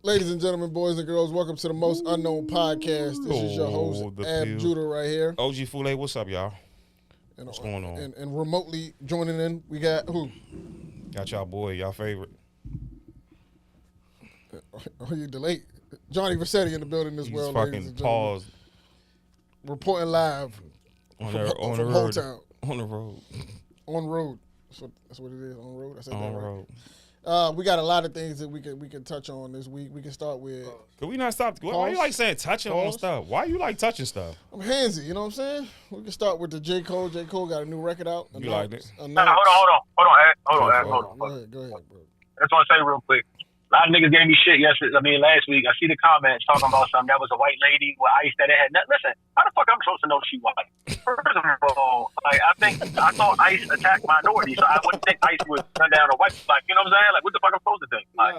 Ladies and gentlemen, boys and girls, welcome to the Most Unknown Podcast. This is your host, Ab Judah, right here. OG Fule, what's up, y'all? What's going on? And remotely joining in, we got who? Got y'all boy, y'all favorite. Oh, you delayed. Johnny Versetti in the building as well, ladies and gentlemen. Pause. Reporting live from the road. Hometown. On the road. On road. That's what it is, on road. I said on that right. road. We got a lot of things that we can touch on this week. We can start with. Can we not stop? Why you like saying touching on stuff? Why you like touching stuff? I'm handsy, you know what I'm saying? We can start with the J. Cole. J. Cole got a new record out. You like it? Hold on. Go ahead, bro. I just want to say real quick. A lot of niggas gave me shit last week. I see the comments talking about something that was a white lady with ice that it had. Listen, how the fuck I'm supposed to know she white? First of all, I thought ice attacked minorities, so I wouldn't think ice would run down a white. Like, you know what I'm saying? Like, what the fuck I'm supposed to think? Like,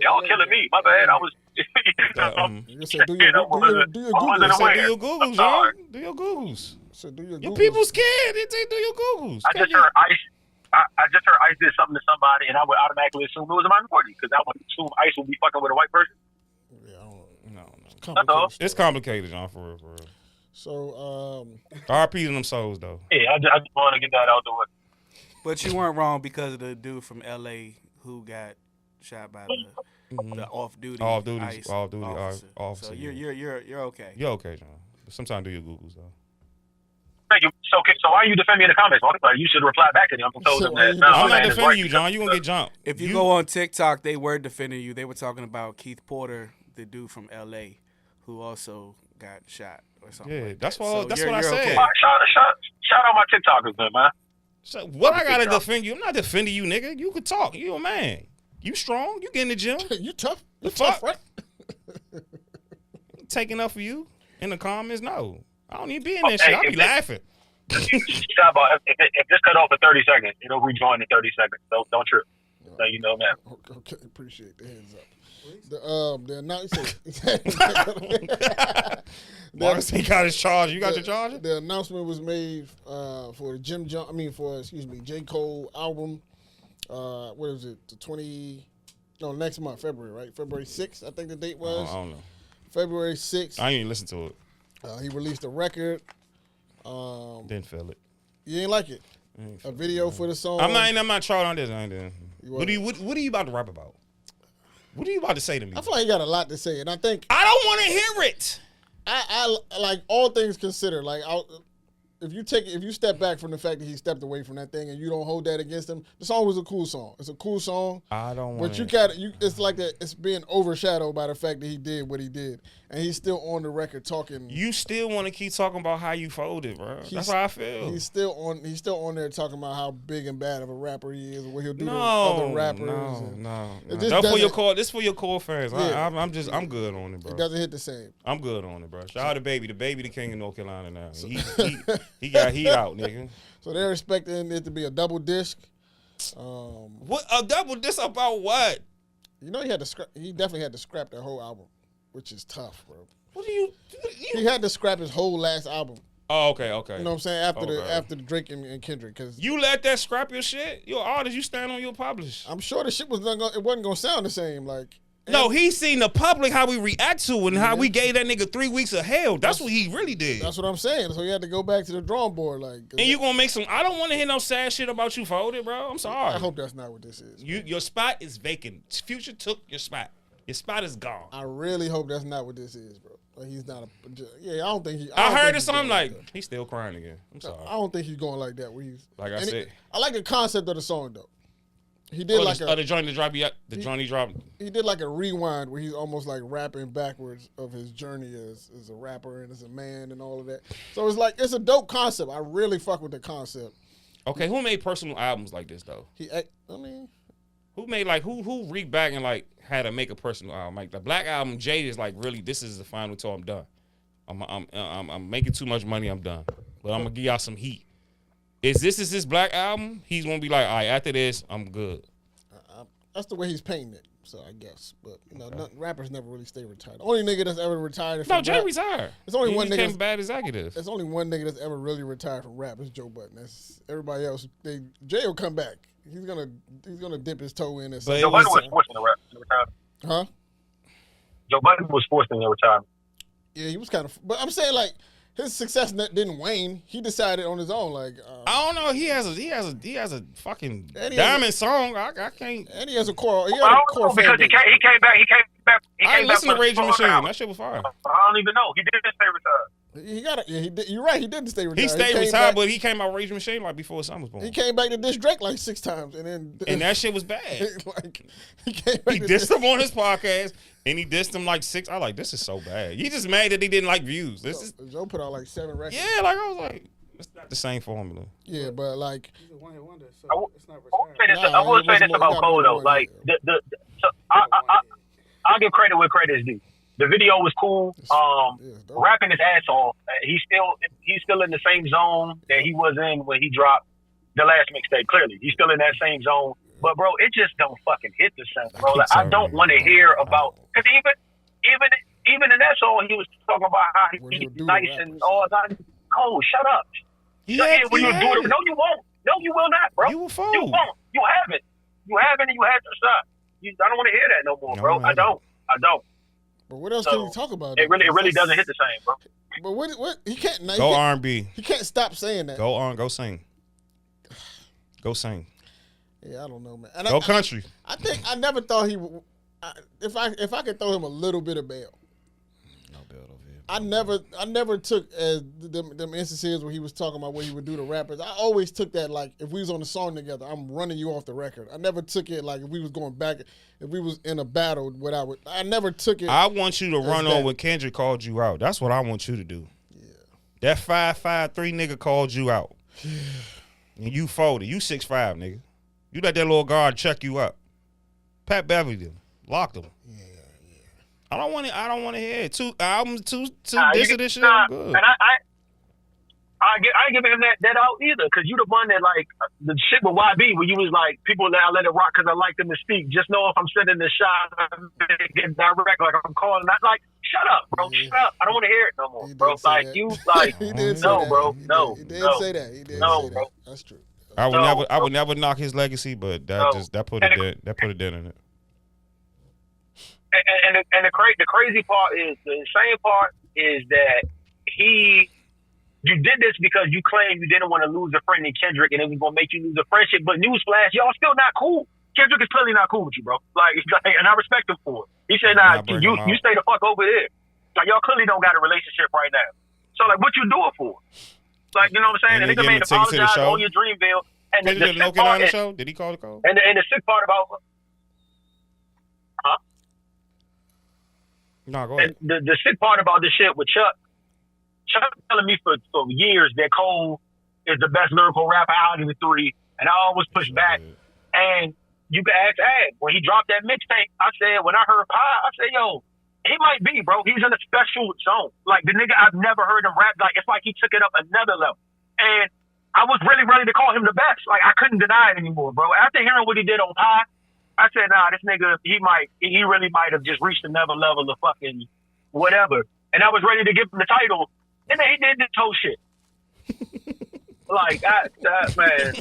y'all killing me. My bad. I was. You said do your Googles, John. Do your Googles. Your people scared. They say do your Googles. I just heard ice. I just heard Ice did something to somebody, and I would automatically assume it was a minority because I would assume Ice would be fucking with a white person. Yeah, no. It's complicated, John, for real. So, RP to them souls, though. Yeah, I just want to get that out the way. But you weren't wrong because of the dude from L.A. who got shot by the off-duty officer. So you're okay. You're okay, John. But sometimes do your Googles, though. Thank you. So why are you defending me in the comments? Like, you should reply back to them and tell them that. I'm not defending you, John. You gonna get jumped. If you go on TikTok, they were defending you. They were talking about Keith Porter, the dude from L.A., who also got shot or something. Yeah, like that's that. what I you're said. Okay. Shout out my TikTokers, then, man. So what I gotta defend you? I'm not defending you, nigga. You could talk. You a man. You strong. You get in the gym. You tough. You tough, right? Taking up for you in the comments? No, I don't even be in that shit. I be laughing. If this cut off for 30 seconds, it'll rejoin in 30 seconds. Don't trip. So you know that. Okay, appreciate the heads up. The announcement. Marcus, he got his charge. You got your charger? The announcement was made for the J. Cole album. What is it? Next month, February, right? February 6th, I think the date was. I don't know. February 6th. I ain't even listen to it. He released a record. Didn't feel it. You ain't like it? A video for the song. I'm not trying on this. What are you about to rap about? What are you about to say to me? I feel like you got a lot to say, and I think I don't want to hear it. I like all things considered. Like, if you step back from the fact that he stepped away from that thing and you don't hold that against him, the song was a cool song. It's a cool song. I don't want. But it's like that. It's being overshadowed by the fact that he did what he did, and he's still on the record talking. You still want to keep talking about how you folded, bro? That's how I feel. He's still on there talking about how big and bad of a rapper he is, and what he'll do to other rappers. No. This for your core fans. Yeah, I'm good on it, bro. It doesn't hit the same. I'm good on it, bro. Shout out to Baby, the king of North Carolina now. He got heat out, nigga. So they're expecting it to be a double disc. What a double disc about what? You know he definitely had to scrap that whole album, which is tough, bro. What do you? He had to scrap his whole last album. Oh, okay. You know what I'm saying? After the Drake and Kendrick, because you let that scrap your shit. You're an artist. You stand on your publish. I'm sure the shit wasn't gonna sound the same. Like. No, he seen the public, how we react to it, and how we gave that nigga 3 weeks of hell. That's what he really did. That's what I'm saying. So he had to go back to the drawing board. And you gonna make some, I don't want to hear no sad shit about you folded, bro. I'm sorry. I hope that's not what this is. Your spot is vacant. Future took your spot. Your spot is gone. I really hope that's not what this is, bro. Like, he's not I don't think he. I heard it, so I'm like, he's still crying again. I'm sorry. I don't think he's going like that. Like I said. I like the concept of the song, though. He did the Johnny drop. He did like a rewind where he's almost like rapping backwards of his journey as a rapper and as a man and all of that. So it's a dope concept. I really fuck with the concept. Okay, who made personal albums like this though? Who made who reached back and had to make a personal album? Like the Black Album, Jay is like really this is the final tour. I'm done. I'm making too much money. I'm done. But I'm gonna give y'all some heat. Is his Black Album? He's gonna be like, all right, after this, I'm good. That's the way he's painting it. So I guess, but rappers never really stay retired. The only nigga that's ever retired from Jay retired. It's only one nigga became bad executive. There's only one nigga that's ever really retired from rap. It's Joe Budden. That's everybody else. Jay will come back. He's gonna dip his toe in. Joe Budden was forced in the rap. Huh? Joe Budden was forced into retirement. Yeah, he was kind of. But I'm saying like his success didn't wane. He decided on his own. Like I don't know. He has a fucking diamond song. I can't. And he has a core. He I don't know because he came back. I listened to Rage Machine. That shit was fire. I don't even know. He didn't stay retired. He did. You're right. He didn't stay retired. He stayed retired, but he came out Rage Machine like before his son was born. He came back to diss Drake like 6 times, and that shit was bad. Like he came back. He dissed him on his podcast, and he dissed him like 6. I like this is so bad. He just mad that he didn't like views. Joe put out like 7 records. Yeah, like I was like, it's not the same formula. Yeah, but like He's a one-hit wonder, so it's not I will say this about Cole though. Like I'll give credit where credit is due. The video was cool. Rapping his ass off. He's still in the same zone that he was in when he dropped the last mixtape. Clearly, he's still in that same zone. But bro, it just don't fucking hit the same, bro. Like, I don't want to hear about because even in that song, he was talking about how he's nice and all that. Cole, shut up. No, you won't. No, you will not, bro. You will fold. You won't. You haven't. You haven't, and you had to stop. I don't want to hear that no more, bro. I don't. But what else can you talk about? It really doesn't hit the same, bro. But what he can't go R&B. He can't stop saying that. Go sing. Go sing. Yeah, I don't know, man. And go country. I never thought he would. If I could throw him a little bit of bail. No bail over here. I never took them instances where he was talking about what he would do to rappers. I always took that like if we was on a song together, I'm running you off the record. I never took it like if we was going back, if we was in a battle, I never took it. I want you to run on when Kendrick called you out. That's what I want you to do. Yeah. That 5'3" nigga called you out. Yeah. And you folded. You 6'5", nigga. You let that little guard check you up. Pat Beverly locked him. Yeah. I don't want to hear it. 2 albums, two this shit. Good. And I ain't giving him that out either, because you the one that like the shit with YB where you was like people that I let it rock because I like them to speak. Just know if I'm sending the shot, get direct like I'm calling. Not like shut up, bro. Yeah. Shut up. I don't want to hear it no more, bro. Like that. You like he did no, say bro. That. No, he did no. say that. He did no, say bro. That. That's true. I would never knock his legacy, but that put a dent in it. And the crazy part is the insane part is that you did this because you claimed you didn't want to lose a friend in Kendrick and it was gonna make you lose a friendship. But newsflash, y'all still not cool. Kendrick is clearly not cool with you, bro. Like, and I respect him for it. He said, "Nah, you stay the fuck over there." Like, y'all clearly don't got a relationship right now. So like, what you do it for? Like, you know what I'm saying? And nigga made apologize on your Dreamville. And the sick part, on the show? Did he call the call? And the sick part about no, go ahead. And the sick part about this shit with Chuck telling me for years that Cole is the best lyrical rapper out of the 3, and I always push back. And you can ask Ad, when he dropped that mixtape, I said, when I heard Pie, I said, yo, he might be, bro. He's in a special zone. Like, the nigga, I've never heard him rap. Like, it's like he took it up another level. And I was really ready to call him the best. Like, I couldn't deny it anymore, bro. After hearing what he did on Pie, I said, nah, this nigga, he really might have just reached another level of fucking whatever. And I was ready to give him the title, and then he did this whole shit. Like, man,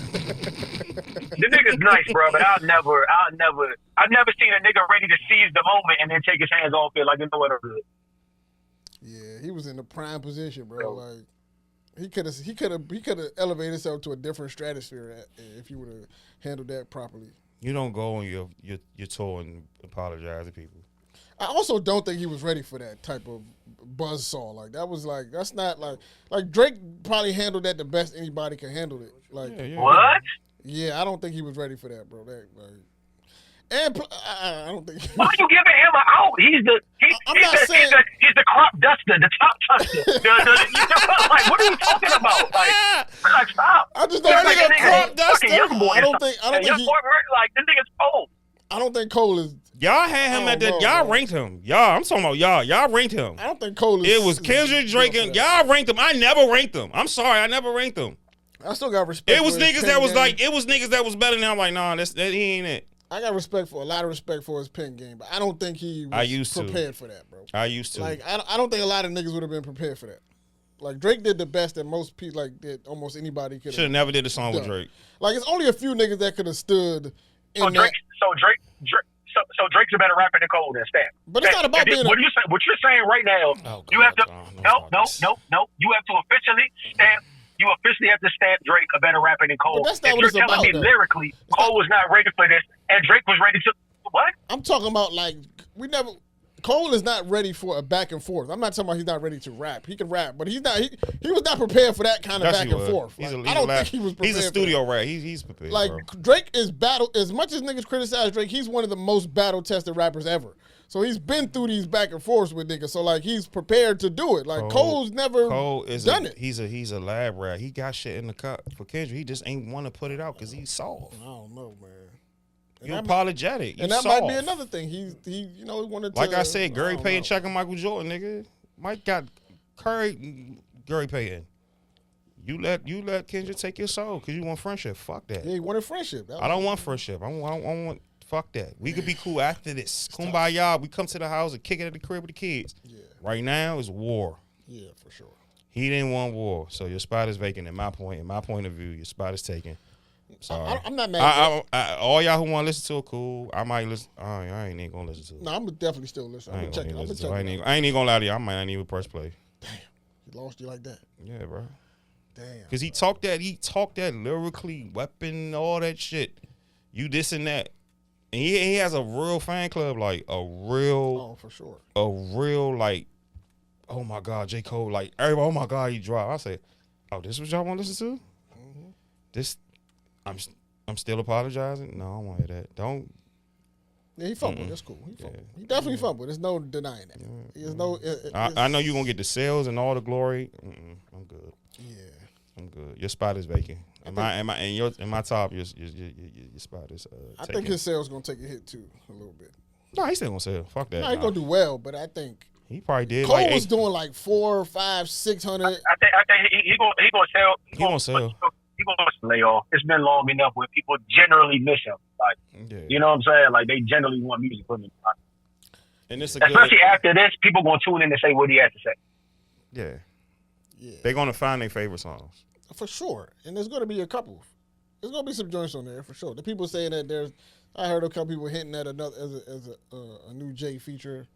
the nigga's nice, bro, but I've never seen a nigga ready to seize the moment and then take his hands off it like, you know what, yeah, he was in the prime position, bro. Like, he could have elevated himself to a different stratosphere if he would have handled that properly. You don't go on your tour and apologize to people. I also don't think he was ready for that type of buzzsaw. Like, that's not like Drake probably handled that the best anybody can handle it. Like, what? Yeah, I don't think he was ready for that, bro. And I don't think. Why are you giving him an out? He's the crop duster, the top duster. Like, what are you talking about? Like stop. I just don't think a crop duster. I don't think like this nigga's old. I don't think Cole is. Y'all had him y'all ranked him. I'm talking about y'all. Y'all ranked him. I don't think Cole is. It was Kendrick, Drake, and y'all ranked him. I never ranked him. I'm sorry, I never ranked him. I still got respect. It was niggas that was game. It was niggas that was better than him. I'm like, nah, that he ain't it. I got a lot of respect for his pen game, but I don't think he was prepared for that, bro. I used to. Like, I don't think a lot of niggas would have been prepared for that. Like, Drake did the best that most people, like, that almost anybody could have. Should have never did a song with Drake. Like, it's only a few niggas that could have stood in Drake So Drake's a better rapper than Cole than Stamp. But it's not about being. What you're saying right now? You have to. No. You have to officially stamp. You officially have to stamp Drake a better rapper than Cole. But that's not if what you're it's telling about, me lyrically, Cole was not ready for this, and Drake was ready to what? I'm talking about like Cole is not ready for a back and forth. I'm not talking about he's not ready to rap. He can rap, but he's not. He was not prepared for that kind of back and forth. Like, I don't think he was prepared. He's a studio rap. He's prepared. Like bro. Drake is battle. As much as niggas criticize Drake, he's one of the most battle tested rappers ever. So he's been through these back and forths with niggas. So like he's prepared to do it. Like Cole's never done it. He's a lab rat. He got shit in the cup for Kendrick. He just ain't want to put it out because he's soft. I don't know, man. You're apologetic. And that might be another thing. He wanted to. Like I said, Gary Payton checking Michael Jordan, nigga. Mike got Gary Payton. You let Kendrick take your soul because you want friendship. Fuck that. Yeah, he wanted friendship. I don't want friendship. I want. Fuck that. We could be cool after this. Kumbaya. We come to the house and kick it at the crib with the kids. Yeah. Right now is war. Yeah, for sure. He didn't want war, so your spot is vacant. In my point of view, your spot is taken. Sorry. I'm not mad. All y'all who want to listen to it, cool. I might listen. I ain't even gonna listen to it. No, I'm definitely still listening. I'm gonna check it. I ain't even gonna lie to you. I might not even press play. Damn, he lost you like that. Yeah, bro. Damn. Because he talked that lyrically, weapon, all that shit. You this and that. And he has a real fan club, like a real. Oh, for sure. A real like, oh my God, J. Cole, like everybody, oh my God, he dropped. I said, oh, this what y'all want to listen to? Mm-hmm. This, I'm still apologizing. No, I don't want to hear that. Don't. Yeah, he fumbled. That's cool. He fumbled. He definitely fumbled. There's no denying that. There's no. I know you're gonna get the sales and all the glory. I'm good. Yeah, I'm good. Your spot is vacant. In my top, your spot is. I think his sales gonna take a hit too, a little bit. No, he's still gonna sell. Fuck that. No, he's gonna do well, but I think he probably did. Cole was doing like 400, 500, 600. I think he gonna sell. He gonna sell. He gonna lay off. It's been long enough where people generally miss him. Like, you know what I'm saying? Like they generally want music from him. And it's especially after this, people gonna tune in and say what he has to say. Yeah. They're gonna find their favorite songs. For sure. And there's going to be a couple. There's going to be some joints on there for sure. The people saying that I heard a couple people hinting at another as a new Jay feature.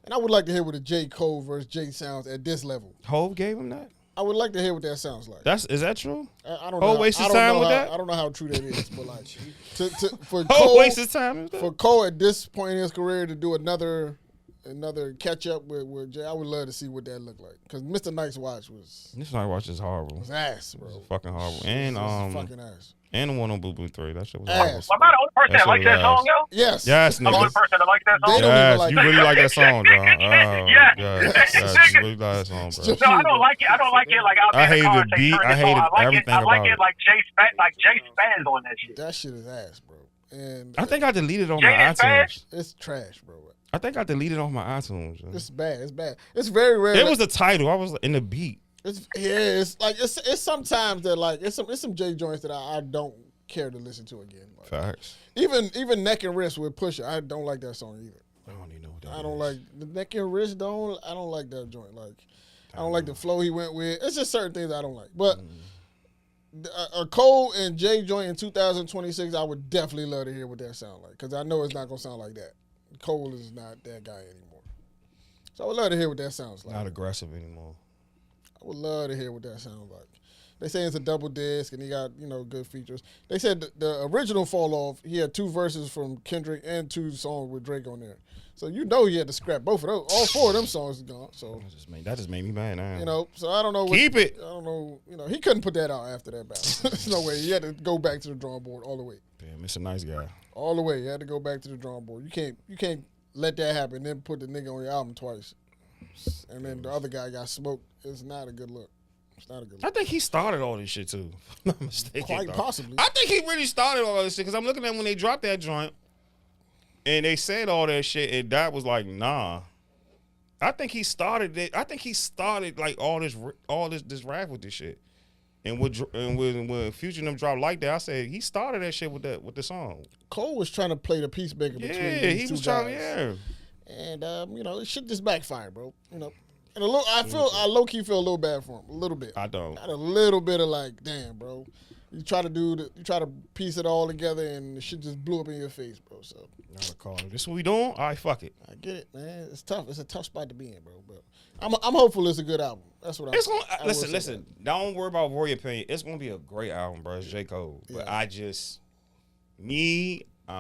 And I would like to hear what a J. Cole versus Jay sounds at this level. Hov gave him that? I would like to hear what that sounds like. Is that true? I don't know. Hov wasted time with that? I don't know how true that is, but like for Cole, Cole wasted time with that? For Cole at this point in his career to do another catch up with Jay, I would love to see what that looked like. Because Mr. Nice Watch was. Mr. Nice Watch is horrible. It was ass, bro. It was fucking horrible. And fucking ass. And the one on Boo Boo 3. That shit was ass. horrible. Am I the only person that likes that song, yo? Yes. Yes, nigga. I'm the only person that likes that song. They don't even like you really like that song, John. Yeah. Yes, you really like that song, bro. No, I don't like it. I don't like it. Like I hated the beat. I hated everything about it. I like it like Jay Spaz on that shit. That shit is ass, bro. And I think I deleted it on my iTunes. It's trash, bro. I think I deleted it off my iTunes. It's bad. It's bad. It's very rare. It was the title. I was in the beat. It's like it's sometimes that like it's some Jay joints that I don't care to listen to again. Like, facts. Even Neck and Wrist with Pusha, I don't like that song either. I don't even know what that I don't like the Neck and Wrist. I don't like that joint. Like I don't like the flow he went with. It's just certain things I don't like. But a Cole and Jay joint in 2026, I would definitely love to hear what that sound like because I know it's not gonna sound like that. Cole is not that guy anymore. So I would love to hear what that sounds like. Not aggressive anymore. I would love to hear what that sounds like. They say it's a double disc and he got, good features. They said the original Fall Off, he had 2 verses from Kendrick and 2 songs with Drake on there. So he had to scrap both of those. All 4 of them songs is gone. So that just made me mad now. So I don't know. Keep it. I don't know. He couldn't put that out after that battle. There's no way. He had to go back to the drawing board all the way. Damn, Mr. Nice Guy. All the way. He had to go back to the drawing board. You can't let that happen and then put the nigga on your album twice. And then the other guy got smoked. It's not a good look. It's not a good look. I think he started all this shit too. If I'm not mistaken. Quite possibly. I think he really started all this shit because I'm looking at when they dropped that joint and they said all that shit and that was like, nah. I think he started it. I think he started like all this rap with this shit. And when Future and them dropped like that, I said he started that shit with the song. Cole was trying to play the peacemaker between these two guys. And shit just backfired, bro. And I low key feel a little bad for him, a little bit. I don't. Got a little bit of like, damn, bro. You try to piece it all together, and the shit just blew up in your face, bro. So not a call. This what we doing? All right, fuck it. I get it, man. It's tough. It's a tough spot to be in, bro. But I'm hopeful it's a good album. That's what I'm. Listen. Don't worry about your opinion. It's gonna be a great album, bro. It's J. Cole. But I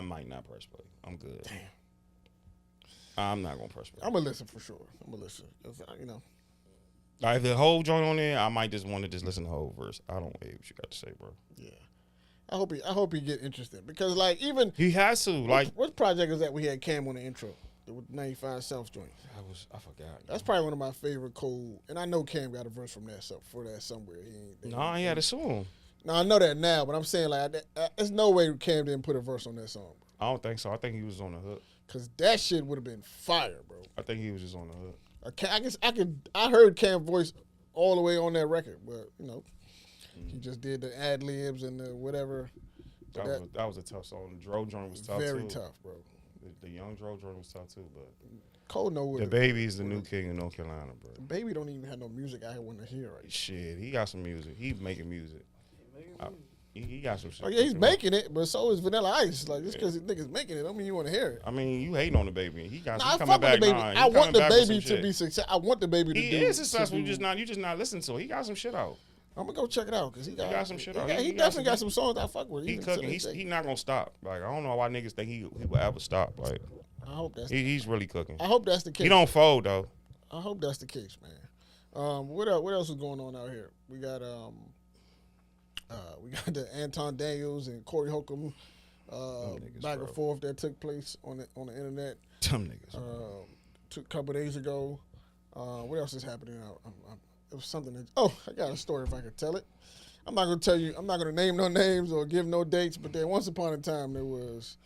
might not press play. I'm good. Damn. I'm not gonna press play. I'm gonna listen for sure. I'm gonna listen. You know. If the whole joint on there, I might just want to just listen to the whole verse. I don't hate what you got to say, bro. Yeah. I hope he get interested because like even he has to like what project is that we had Cam on the intro with 95 South joint. I forgot. That's probably one of my favorite Cole, and I know Cam got a verse from that somewhere. He had a song. No, I know that now, but I'm saying like there's no way Cam didn't put a verse on that song. Bro. I don't think so. I think he was on the hook. Cause that shit would have been fire, bro. I think he was just on the hook. I heard Cam's voice all the way on that record, but you know, he just did the ad libs and the whatever. That was a tough song. The Dro joint was tough very too. Tough, bro. The young Dro joint was tough too, but Cole know what the Baby's the new king of North Carolina, bro. The Baby don't even have no music I want to hear right. Shit, he got some music. He's making music. He got some shit. Oh yeah, he's making it, but so is Vanilla Ice. Like just because niggas making it, don't mean you want to hear it. I mean, you hating on the Baby. He got I coming back. I want the Baby to be successful. I want the Baby to He is successful. You just not listening to it. He got some shit out. I'm gonna go check it out because he got some shit out. He definitely got some songs I fuck with. He cooking. He not gonna stop. Like I don't know why niggas think he will ever stop. Like I hope that's he's really cooking. I hope that's the case. He don't fold though. I hope that's the case, man. What else is going on out here? We got the Anton Daniels and Corey Holcomb back and forth that took place on the internet. Some niggas. A couple days ago. What else is happening out? It was something that. Oh, I got a story if I could tell it. I'm not gonna tell you. I'm not gonna name no names or give no dates. But then once upon a time there was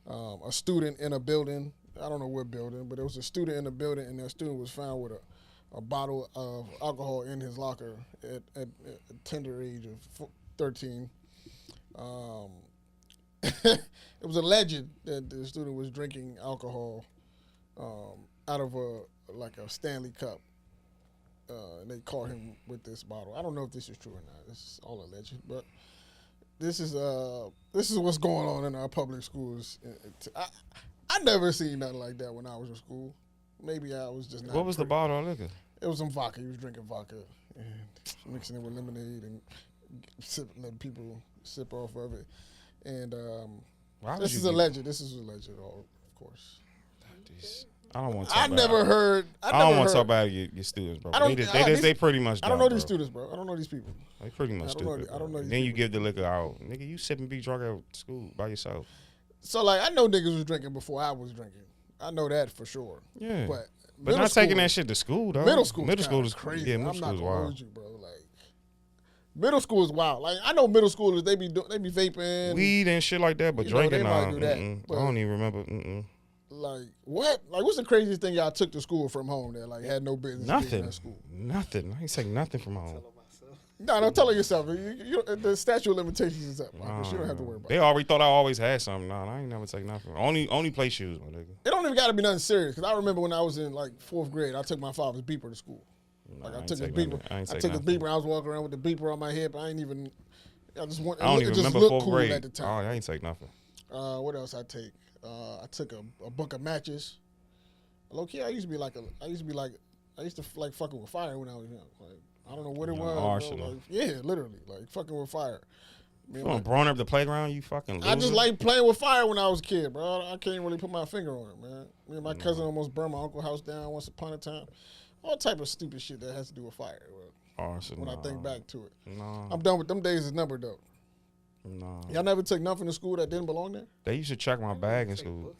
a student in a building. I don't know what building, but there was a student in a building, and that student was found with a bottle of alcohol in his locker at a tender age of 13. It was alleged that the student was drinking alcohol out of a Stanley cup. And they caught him with this bottle. I don't know if this is true or not. This is all alleged, but this is what's going on in our public schools. I never seen nothing like that when I was in school. Maybe I was just not. What was the bottle of liquor? It was some vodka. He was drinking vodka and mixing it with lemonade and letting people sip off of it. And this is alleged. This is alleged, of course. I don't want to talk I about never heard. I don't want to talk about your students, bro. They pretty much. I don't know these students, bro. I don't know these people. They pretty much stupid. I don't know. Then you give the liquor out, nigga. You sip and be drunk at school by yourself. So like, I know niggas was drinking before I was drinking. I know that for sure. Yeah, but not taking that shit to school though. Middle school is crazy. Yeah, middle school is wild. You, bro. Like, middle school is wild. Like I know middle schoolers, they be vaping weed and shit like that, but drinking, nah. Do that, I don't even remember. Like what? Like what's the craziest thing y'all took to school from home that like had no business being at school? Nothing. I ain't take nothing from home. No, don't tell yourself. The statute of limitations is up, Marcus. You don't have to worry about it. They already thought I always had something. No, I ain't never take nothing. Only play shoes, my nigga. It don't even got to be nothing serious. Because I remember when I was in like 4th grade, I took my father's beeper to school. Like I took his beeper. I took his beeper. I was walking around with the beeper on my hip. I don't even remember 4th grade. At the time. I ain't take nothing. What else I take? I took a book of matches. Low key, I used to like fucking with fire when I was young. Like I don't know what it was. Arsenal. Like, yeah, literally, like fucking with fire. You growing up the playground, you fucking loser. I just like playing with fire when I was a kid, bro. I can't really put my finger on it, man. Me and my cousin almost burned my uncle's house down once upon a time. All type of stupid shit that has to do with fire. Arsenal. When I think back to it. No. I'm done with them days is numbered though. No. Y'all never took nothing to school that didn't belong there? They used to check my bag in school.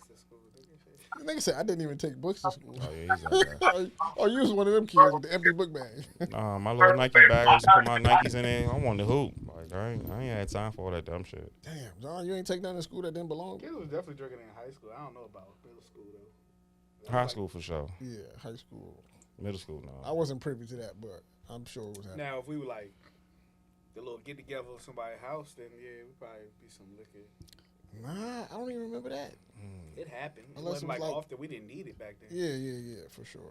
Nigga said I didn't even take books to school. Oh, yeah, he's like that. Oh, you was one of them kids with the empty book bag. Nah, my little Nike bag, I used to put my Nikes in there. I wanted to hoop. Like, I ain't had time for all that dumb shit. Damn, John, you ain't take nothing to school that didn't belong? Kids was definitely drinking in high school. I don't know about middle school, though. High school, for sure. Yeah, high school. Middle school, no. I wasn't privy to that, but I'm sure it was happening. Now, if we were like the little get-together of somebody's house, then, yeah, we'd probably be some liquor. Nah, I don't even remember that. It happened. Unless it wasn't like often. We didn't need it back then. Yeah, for sure.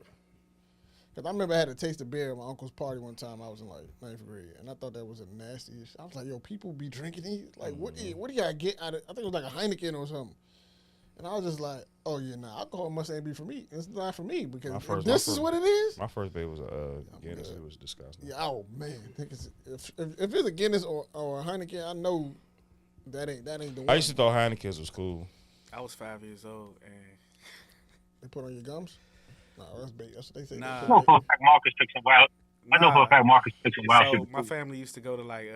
Because I remember I had a taste of beer at my uncle's party one time. I was in like 9th grade, and I thought that was a nasty. I was like, yo, people be drinking these? Like, what do you gotta get out of? I think it was like a Heineken or something. And I was just like, oh yeah, nah, alcohol must ain't be for me. It's not for me because this is what it is. My first beer was a Guinness. It was disgusting. Yeah, oh man, if it's a Guinness or a Heineken, I know that ain't the one. I used to thought Heinekens was cool. I was 5 years old and they put on your gums. No, that's big. That's what they say. I know for a fact Marcus took some wild. I know for a fact Marcus took some wild. So my family used to go to like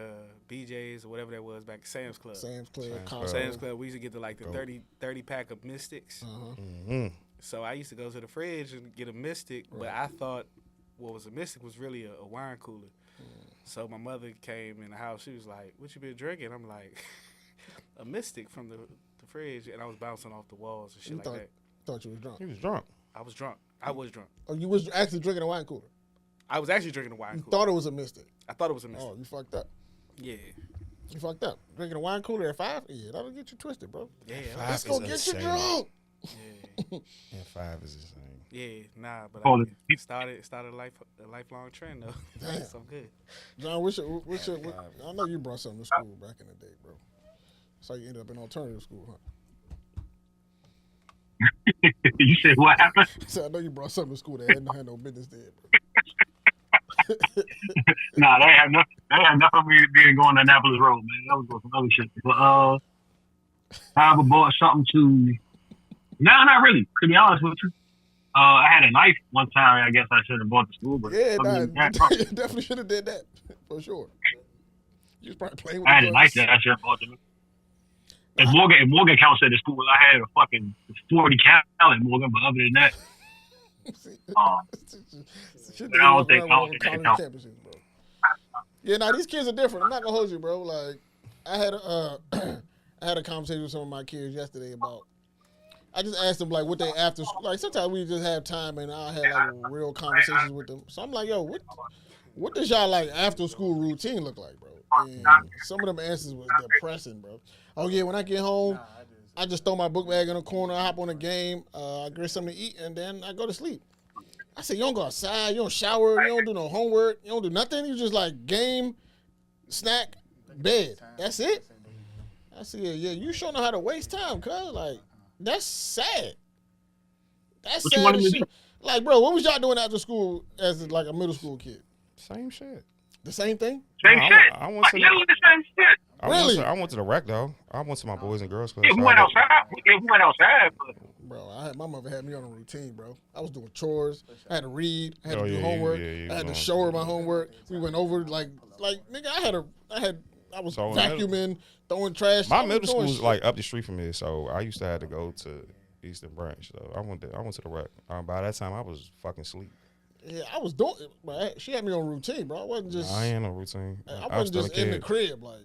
BJ's or whatever that was back, Sam's Club. Sam's Club. We used to get like the 30 pack of Mystics. So I used to go to the fridge and get a Mystic, but I thought what was a Mystic was really a wine cooler. So my mother came in the house. She was like, "What you been drinking?" I'm like, "A Mystic from the fridge," and I was bouncing off the walls and shit like that. Thought you was drunk. He was drunk. I was drunk. I was drunk. Oh, you was actually drinking a wine cooler? I was actually drinking a wine cooler. You thought it was a Mystic? I thought it was a Mystic. Oh, you fucked up. Yeah. You fucked up. Drinking a wine cooler at 5? Yeah, that'll get you twisted, bro. Yeah. Let's go get you drunk. Yeah. And 5 is insane. Yeah, nah, but it started a lifelong trend though. Damn. So good. John, I know you brought something to school back in the day, bro. So you ended up in alternative school, huh? You said what happened? So I know you brought something to school that had no business there, bro. Nah, they had nothing of me being going to Annapolis Road, man. That was some other shit. But I ever bought something to. No, not really. To be honest with you, I had a knife one time. I guess I should have bought to school, but yeah, you definitely should have did that for sure. You was probably playing with. I had a knife that I should have bought to me. If Morgan counts at the school, I had a fucking 40 cal at Morgan, but other than that, I don't think that counts. Yeah, now these kids are different. I'm not gonna hold you, bro. Like, I had a conversation with some of my kids yesterday about. I just asked them like what they after school. Like sometimes we just have time and I had like real conversations with them. So I'm like, yo, what does y'all like after school routine look like, bro? And some of them answers was depressing, bro. Oh yeah, when I get home, I just throw my book bag in the corner, I hop on a game, I get something to eat, and then I go to sleep. I said, you don't go outside, you don't shower, you don't do no homework, you don't do nothing. You just like game, snack, bed. That's it. I said, yeah, you sure know how to waste time, cuz like that's sad. That's what sad as shit. Like, bro, what was y'all doing after school as like a middle school kid? Same shit. The same thing? Same shit. I went to the same shit. Really? I went to the rec though. I went to my Boys and Girls Club. If we went outside. Bro, my mother had me on a routine, bro. I was doing chores. I had to read. I had to do homework. I had to show her my homework. We went over like nigga. I was vacuuming, throwing trash. My middle school was like up the street from here, so I used to have to go to Eastern Branch. So I went to the rec. By that time, I was fucking asleep. Yeah, I was doing. But she had me on routine, bro. I wasn't just. I ain't on routine. I wasn't just in the crib. Like,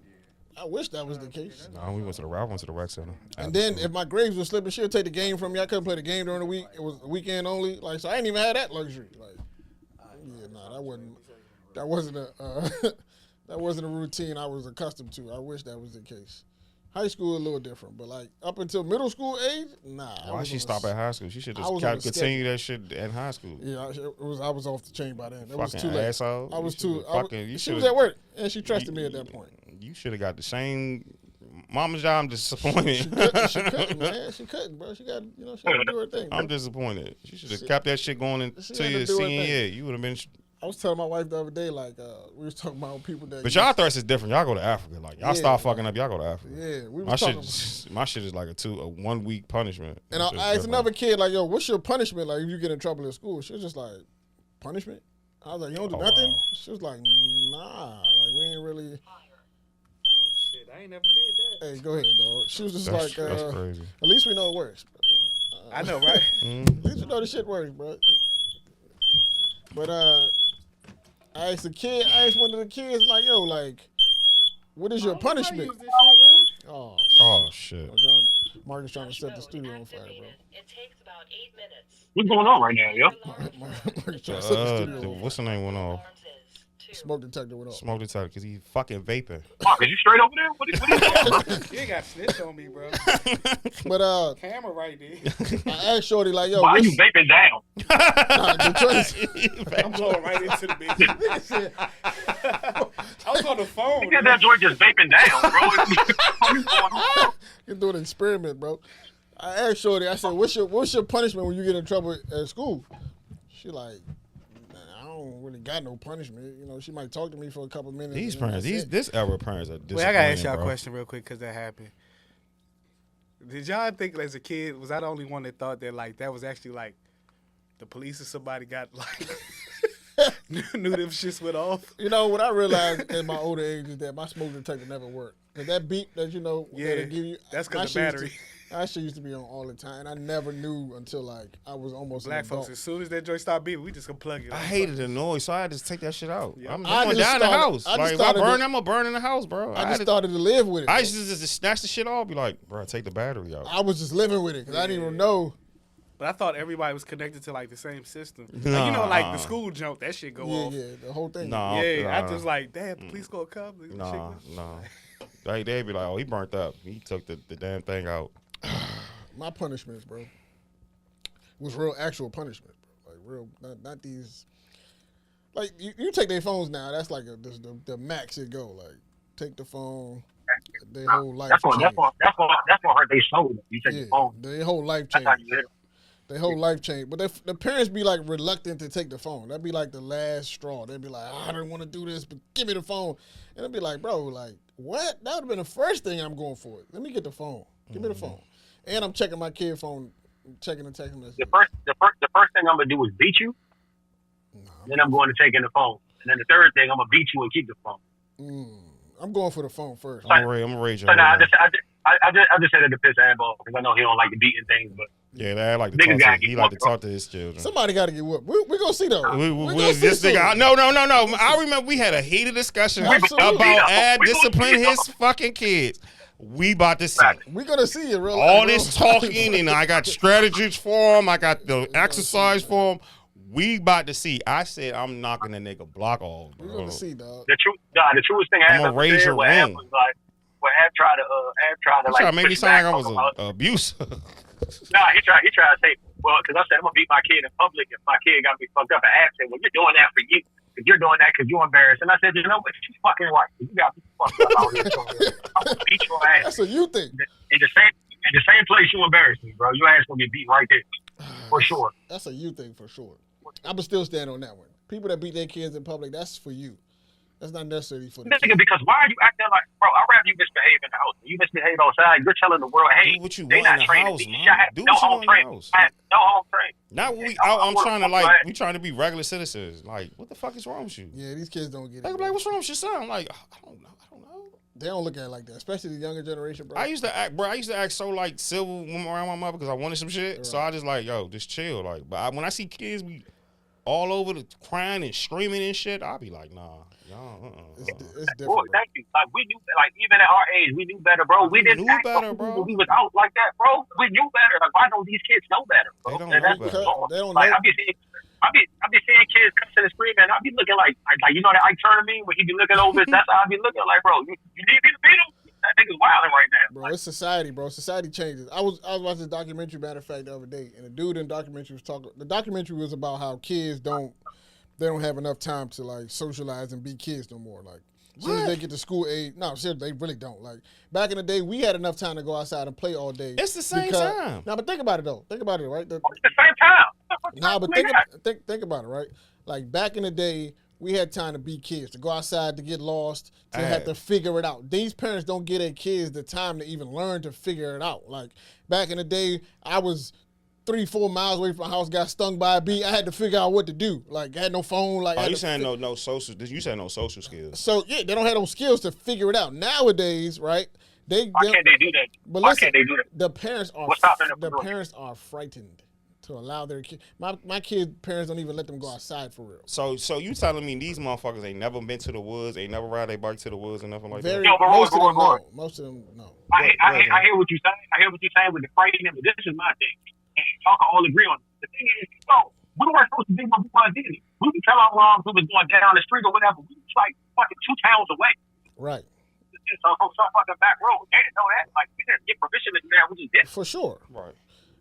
I wish that was the case. No, I went to the rec center. And then if my grades were slipping, she'll take the game from me. I couldn't play the game during the week. It was a weekend only. Like, so I ain't even had that luxury. Like, yeah, nah, that wasn't a routine I was accustomed to. I wish that was the case. High school a little different, but like up until middle school age, nah. Why she stop at high school? She should just continue that shit in high school. Yeah, I was off the chain by then. It was fucking too late. Asshole. I was too. She was at work and she trusted me at that point. You should have got the same mama's job. I'm disappointed. She couldn't, man. She couldn't, bro. She got she had to do her thing. Bro. I'm disappointed. She should have kept that shit going until your senior year. You would have been. I was telling my wife the other day, like, we was talking about people that. But y'all thirst is different. Y'all go to Africa. Like, y'all start fucking up. Y'all go to Africa. Yeah, we was my shit is like a 1 week punishment. And I asked another kid, like, yo, what's your punishment? Like, if you get in trouble at school, she was just like, punishment? I was like, you don't do nothing? Wow. She was like, nah, like, we ain't really. Oh shit, I ain't never did that. Hey, go ahead, dog. She was just that's crazy. At least we know it works. I know, right? At least we know the shit works, bro. But I asked one of the kids, like, yo, like, what is your punishment? This shit, oh shit. Marcus trying to set the studio on fire, bro. It takes about 8 minutes. What's going on right now, yo? Marcus trying to set the studio on fire. What's the name went off? Smoke detector went off. Smoke detector because he fucking vaping. Fuck, is you straight over there? What are you doing? You ain't got snitch on me, bro. But Camera right there. I asked Shorty like, yo, Why are you vaping down? I'm blowing right into the bitch. I was on the phone. You got that joint just vaping down, bro. You do an experiment, bro. I asked Shorty, I said, what's your punishment when you get in trouble at school? She like, I don't really got no punishment. You know, she might talk to me for a couple minutes. These parents, this era parents are disappointing. Wait, I gotta ask y'all a question real quick because that happened. Did y'all think as a kid, was I the only one that thought that like that was actually like the police or somebody got like knew them shits went off? You know, what I realized in my older age is that my smoke detector never worked. Cause that beep that that it give you, that's because the battery. That shit used to be on all the time, and I never knew until like I was almost Black folks. As soon as that joint stopped beeping, we just gonna plug it. I hated the noise, so I had to take that shit out. Yeah. I'm going down the house. Like if I burn, I'm gonna burn in the house, bro. I just started to live with it. I used to just snatch the shit off, be like, bro, take the battery out. I was just living with it because I didn't even know. But I thought everybody was connected to like the same system. Like, you know, like the school jump, that shit go off. Yeah, the whole thing. I just like, damn, the police gonna come. No. They'd be like, oh, he burnt up. He took the damn thing out. My punishments, bro, was real actual punishment, bro. Like real, not these. Like you take their phones now. That's like the max it go. Like take the phone. Their whole life. That's gonna hurt their soul. You take the phone. Their whole life change. Their whole life change. But the parents be like reluctant to take the phone. That'd be like the last straw. They'd be like, I don't want to do this, but give me the phone. And I'd be like, bro, like what? That would have been the first thing I'm going for. Let me get the phone. Give me the phone. And I'm checking my kid phone, checking the text message. The first thing I'm gonna do is beat you. Then I'm going to take in the phone. And then the third thing, I'm gonna beat you and keep the phone. I'm going for the phone first. I'm gonna raise your hand. I just said it to piss Adball because I know he don't like the beating things, but yeah, they like to talk to. He like to talk to his children. Somebody got to get whooped. We gonna see though. This nigga. No. I remember we had a heated discussion about Ad disciplining his fucking kids. We about to see. We're gonna see it. All this talking, and I got strategies for him. I got the exercise for him. We about to see. I said I'm knocking the nigga block off. We're gonna see, dog. The truest thing I ever raise your ring. Was like, when Ab tried to like make me sound like I was an abuser. Nah, he tried to say, well, because I said I'm gonna beat my kid in public if my kid got me fucked up. And Ab said, well, you're doing that for you. If you're doing that because you're embarrassed. And I said, you know what? She's fucking right. You got me fucked up out here. I'm gonna beat your ass. That's what you think. In the same place you embarrassed me, bro. Your ass gonna get beat right there. For sure. That's a you thing for sure. I'ma still stand on that one. People that beat their kids in public, that's for you. That's not necessarily for the nigga, because why are you acting like, bro, I'd rather you misbehave in the house. You misbehave outside, you're telling the world, hey, do what you they want not in the training house, me. man. Do what you want in the house. No home training. Not we. I'm trying to we trying to be regular citizens. Like, what the fuck is wrong with you? Yeah, these kids don't get it. Like, what's wrong with your son? I'm like, I don't know. They don't look at it like that, especially the younger generation, bro. I used to act so like civil around my mother because I wanted some shit. Right. So I just like, yo, just chill. Like, but when I see kids be all over the crying and screaming and shit, I'll be like, nah. It's different. Bro, thank you. Like we knew, like even at our age, we knew better, bro. We didn't act better, bro. We was out like that, bro. We knew better. Like why don't these kids know better, bro? They don't know better. They don't like, know. I be seeing kids cussing and screaming. I be looking like you know that Ike Turner meme when he be looking over. That's how I be looking like, bro. You need me to beat him? That nigga's wilding right now. Bro, it's society, bro. Society changes. I was watching a documentary, matter of fact, the other day, and the dude in the documentary was talking. The documentary was about how kids don't have enough time to like socialize and be kids no more. Like as soon as they get to school age, no, seriously, they really don't. Like back in the day, we had enough time to go outside and play all day. It's the same time. Now, but think about it though. Think about it, right? It's the same time. Nah, but think about it, right? Like back in the day, we had time to be kids, to go outside, to get lost, to have to figure it out. These parents don't give their kids the time to even learn to figure it out. Like back in the day, I was 3-4 miles away from my house, got stung by a bee. I had to figure out what to do. Like I had no phone. Like you saying no social? You saying no social skills? So yeah, they don't have those skills to figure it out nowadays, right? Why can't they do that? But Why listen, can't they do that? The parents are frightened to allow their kids. My kids' parents don't even let them go outside for real. So you telling me these motherfuckers ain't never been to the woods, ain't never ride their bike to the woods or nothing like that? Most of them no. Most of them no. I hear what you're saying. I hear what you're saying with the frightening, but this is my thing. And y'all can all agree on it. The thing is, we weren't supposed to be what we did. we can tell our moms we was going down the street or whatever. We was like fucking 2 towns away. Right. So some fucking back road. They didn't know that. Like, we didn't get permission to do that. We just did. For sure. Right.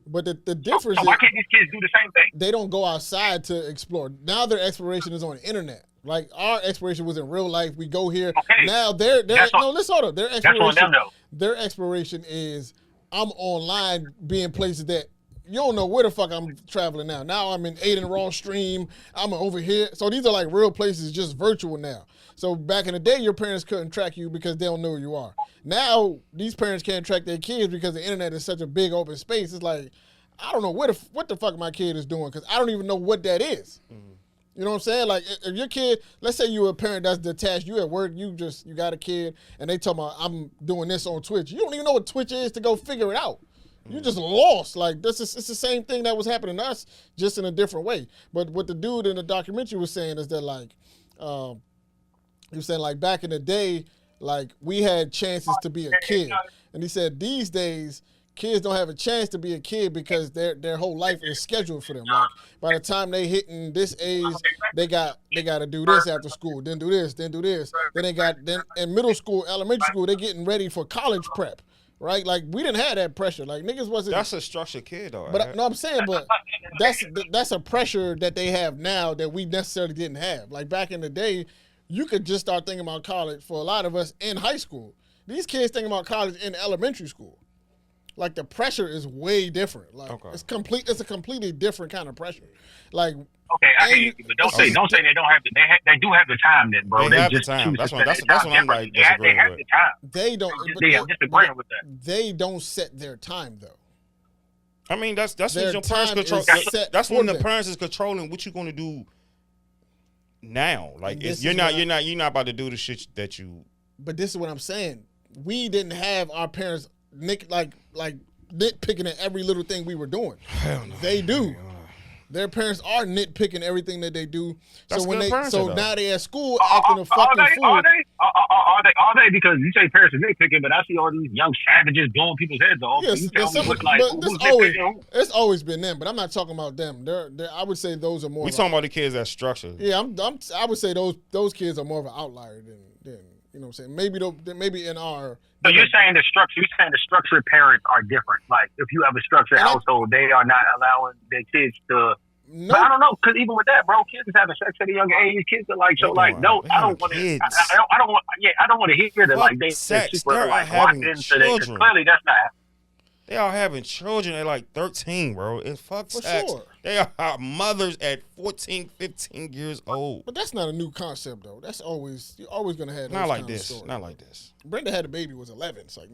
But the difference so why can't these kids do the same thing? They don't go outside to explore. Now their exploration is on the internet. Like our exploration was in real life. We go here. Okay. Now let's hold on. Their exploration, that's on them, though. Their exploration is I'm online being places that you don't know where the fuck I'm traveling now. Now I'm in Aiden Raw Stream. I'm over here. So these are like real places, just virtual now. So back in the day, your parents couldn't track you because they don't know where you are. Now these parents can't track their kids because the internet is such a big open space. It's like I don't know what the fuck my kid is doing because I don't even know what that is. Mm-hmm. You know what I'm saying? Like if your kid, let's say you're a parent that's detached, you at work, you got a kid, and they tell me I'm doing this on Twitch. You don't even know what Twitch is to go figure it out. You just lost. Like it's the same thing that was happening to us, just in a different way. But what the dude in the documentary was saying is that like, he was saying like back in the day, like we had chances to be a kid, and he said these days kids don't have a chance to be a kid because their whole life is scheduled for them. Like by the time they hitting this age, they got to do this after school, then do this, then do this. Then in middle school, elementary school, they getting ready for college prep. Right, like we didn't have that pressure. Like niggas wasn't. That's a structured kid, though. But no, I'm saying, but that's a pressure that they have now that we necessarily didn't have. Like back in the day, you could just start thinking about college for a lot of us in high school. These kids thinking about college in elementary school. Like the pressure is way different. Like it's a completely different kind of pressure. Like okay, I hear you, but don't say they don't have the they do have the time then, bro. They have the time. That's what I'm like. They have the time. They don't. I'm disagreeing with that. They don't set their time though. I mean, that's when your parents control. That's when the parents is controlling what you're going to do now. Like you're not about to do the shit that you. But this is what I'm saying. We didn't have our parents nitpicking at every little thing we were doing. Hell no. They do. Their parents are nitpicking everything that they do. That's so when now they at school Are acting a fucking fool. Are they? Because you say parents are nitpicking, but I see all these young savages blowing people's heads off. Yes, it's always been them, but I'm not talking about them. They're I would say those are more. We talking about the kids that's structured. Yeah, I would say those kids are more of an outlier than you know what I'm saying. Maybe in our. So you're saying the structured parents are different. Like if you have a structured household, they are not allowing their kids to. No. But I don't know, because even with that, bro, kids is having sex at a young age. Kids are like, so like, no, I don't want to. I don't want to hear that like they're super like locked into that. Clearly, that's not happening. They are having children at like 13, bro. It's fuck sex. Sure. They are mothers at 14, 15 years old. But that's not a new concept, though. That's you're always going to have those Not like kind this. of stories. Not like this. Brenda had a baby was 11. It's like,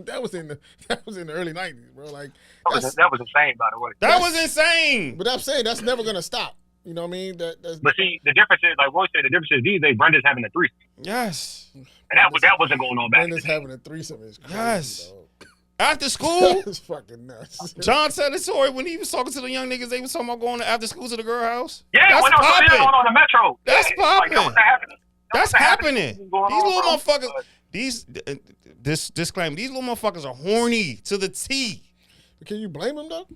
that was in the early 90s, bro. Like that was insane, by the way. That was insane. But I'm saying that's never going to stop. You know what I mean? But see, the difference is, like Roy said, the difference is these days Brenda's having a threesome. Yes. And that wasn't going on back then. Brenda's having a threesome is crazy, yes. dog. After school? That's fucking nuts. John said the story when he was talking to the young niggas, they was talking about going to after school to the girl house. Yeah, that's when I was on the metro. That's popping. Like, that's happening. These little motherfuckers, this disclaimer, these little motherfuckers are horny to the T. Can you blame them, though?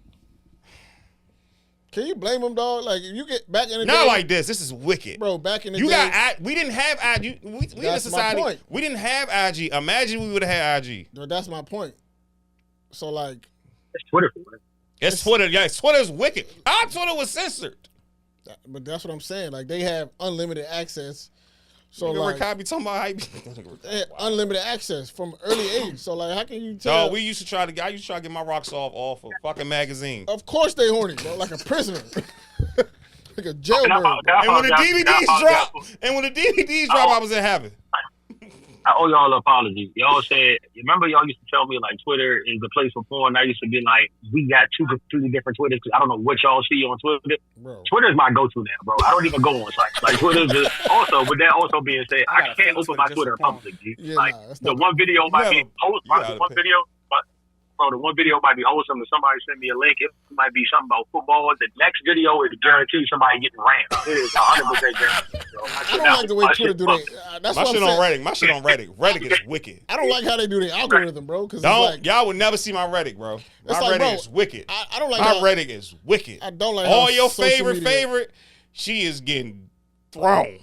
Can you blame them, dog? Like, if you get back in the day. Not like this. This is wicked. Bro, back in the day. We didn't have IG. We in a society. We didn't have IG. Imagine we would have had IG. No, that's my point. So, like. It's Twitter. It's Twitter. Yeah, Twitter's wicked. Our Twitter was censored. But that's what I'm saying. Like, they have unlimited access. So, like. Be talking about unlimited access from early age. So, like, how can you tell? No, I used to try to get my rocks off of fucking magazine. Of course they horny, bro. Like a prisoner. Like a jailbird. And when the DVDs drop, I was in heaven. I owe y'all an apology. Y'all said, remember y'all used to tell me like Twitter is the place for porn. I used to be like, we got two completely different Twitters. I don't know what y'all see on Twitter. Bro. Twitter's my go-to now, bro. I don't even go on sites. Like Twitter's just also, with that also being said, I can't open my Twitter publicly. Yeah, like the one video might be the one video might be wholesome. If somebody send me a link, it might be something about football. The next video is guaranteed somebody getting rammed. It is 100% guaranteed. I don't like the way Twitter do that. That's my shit on Reddit. My shit on Reddit. Reddit is wicked. I don't like how they do the algorithm, bro. Cause y'all would never see my Reddit, bro. My Reddit is wicked. I don't like my Reddit is wicked. I don't like all your favorite she is getting thrown.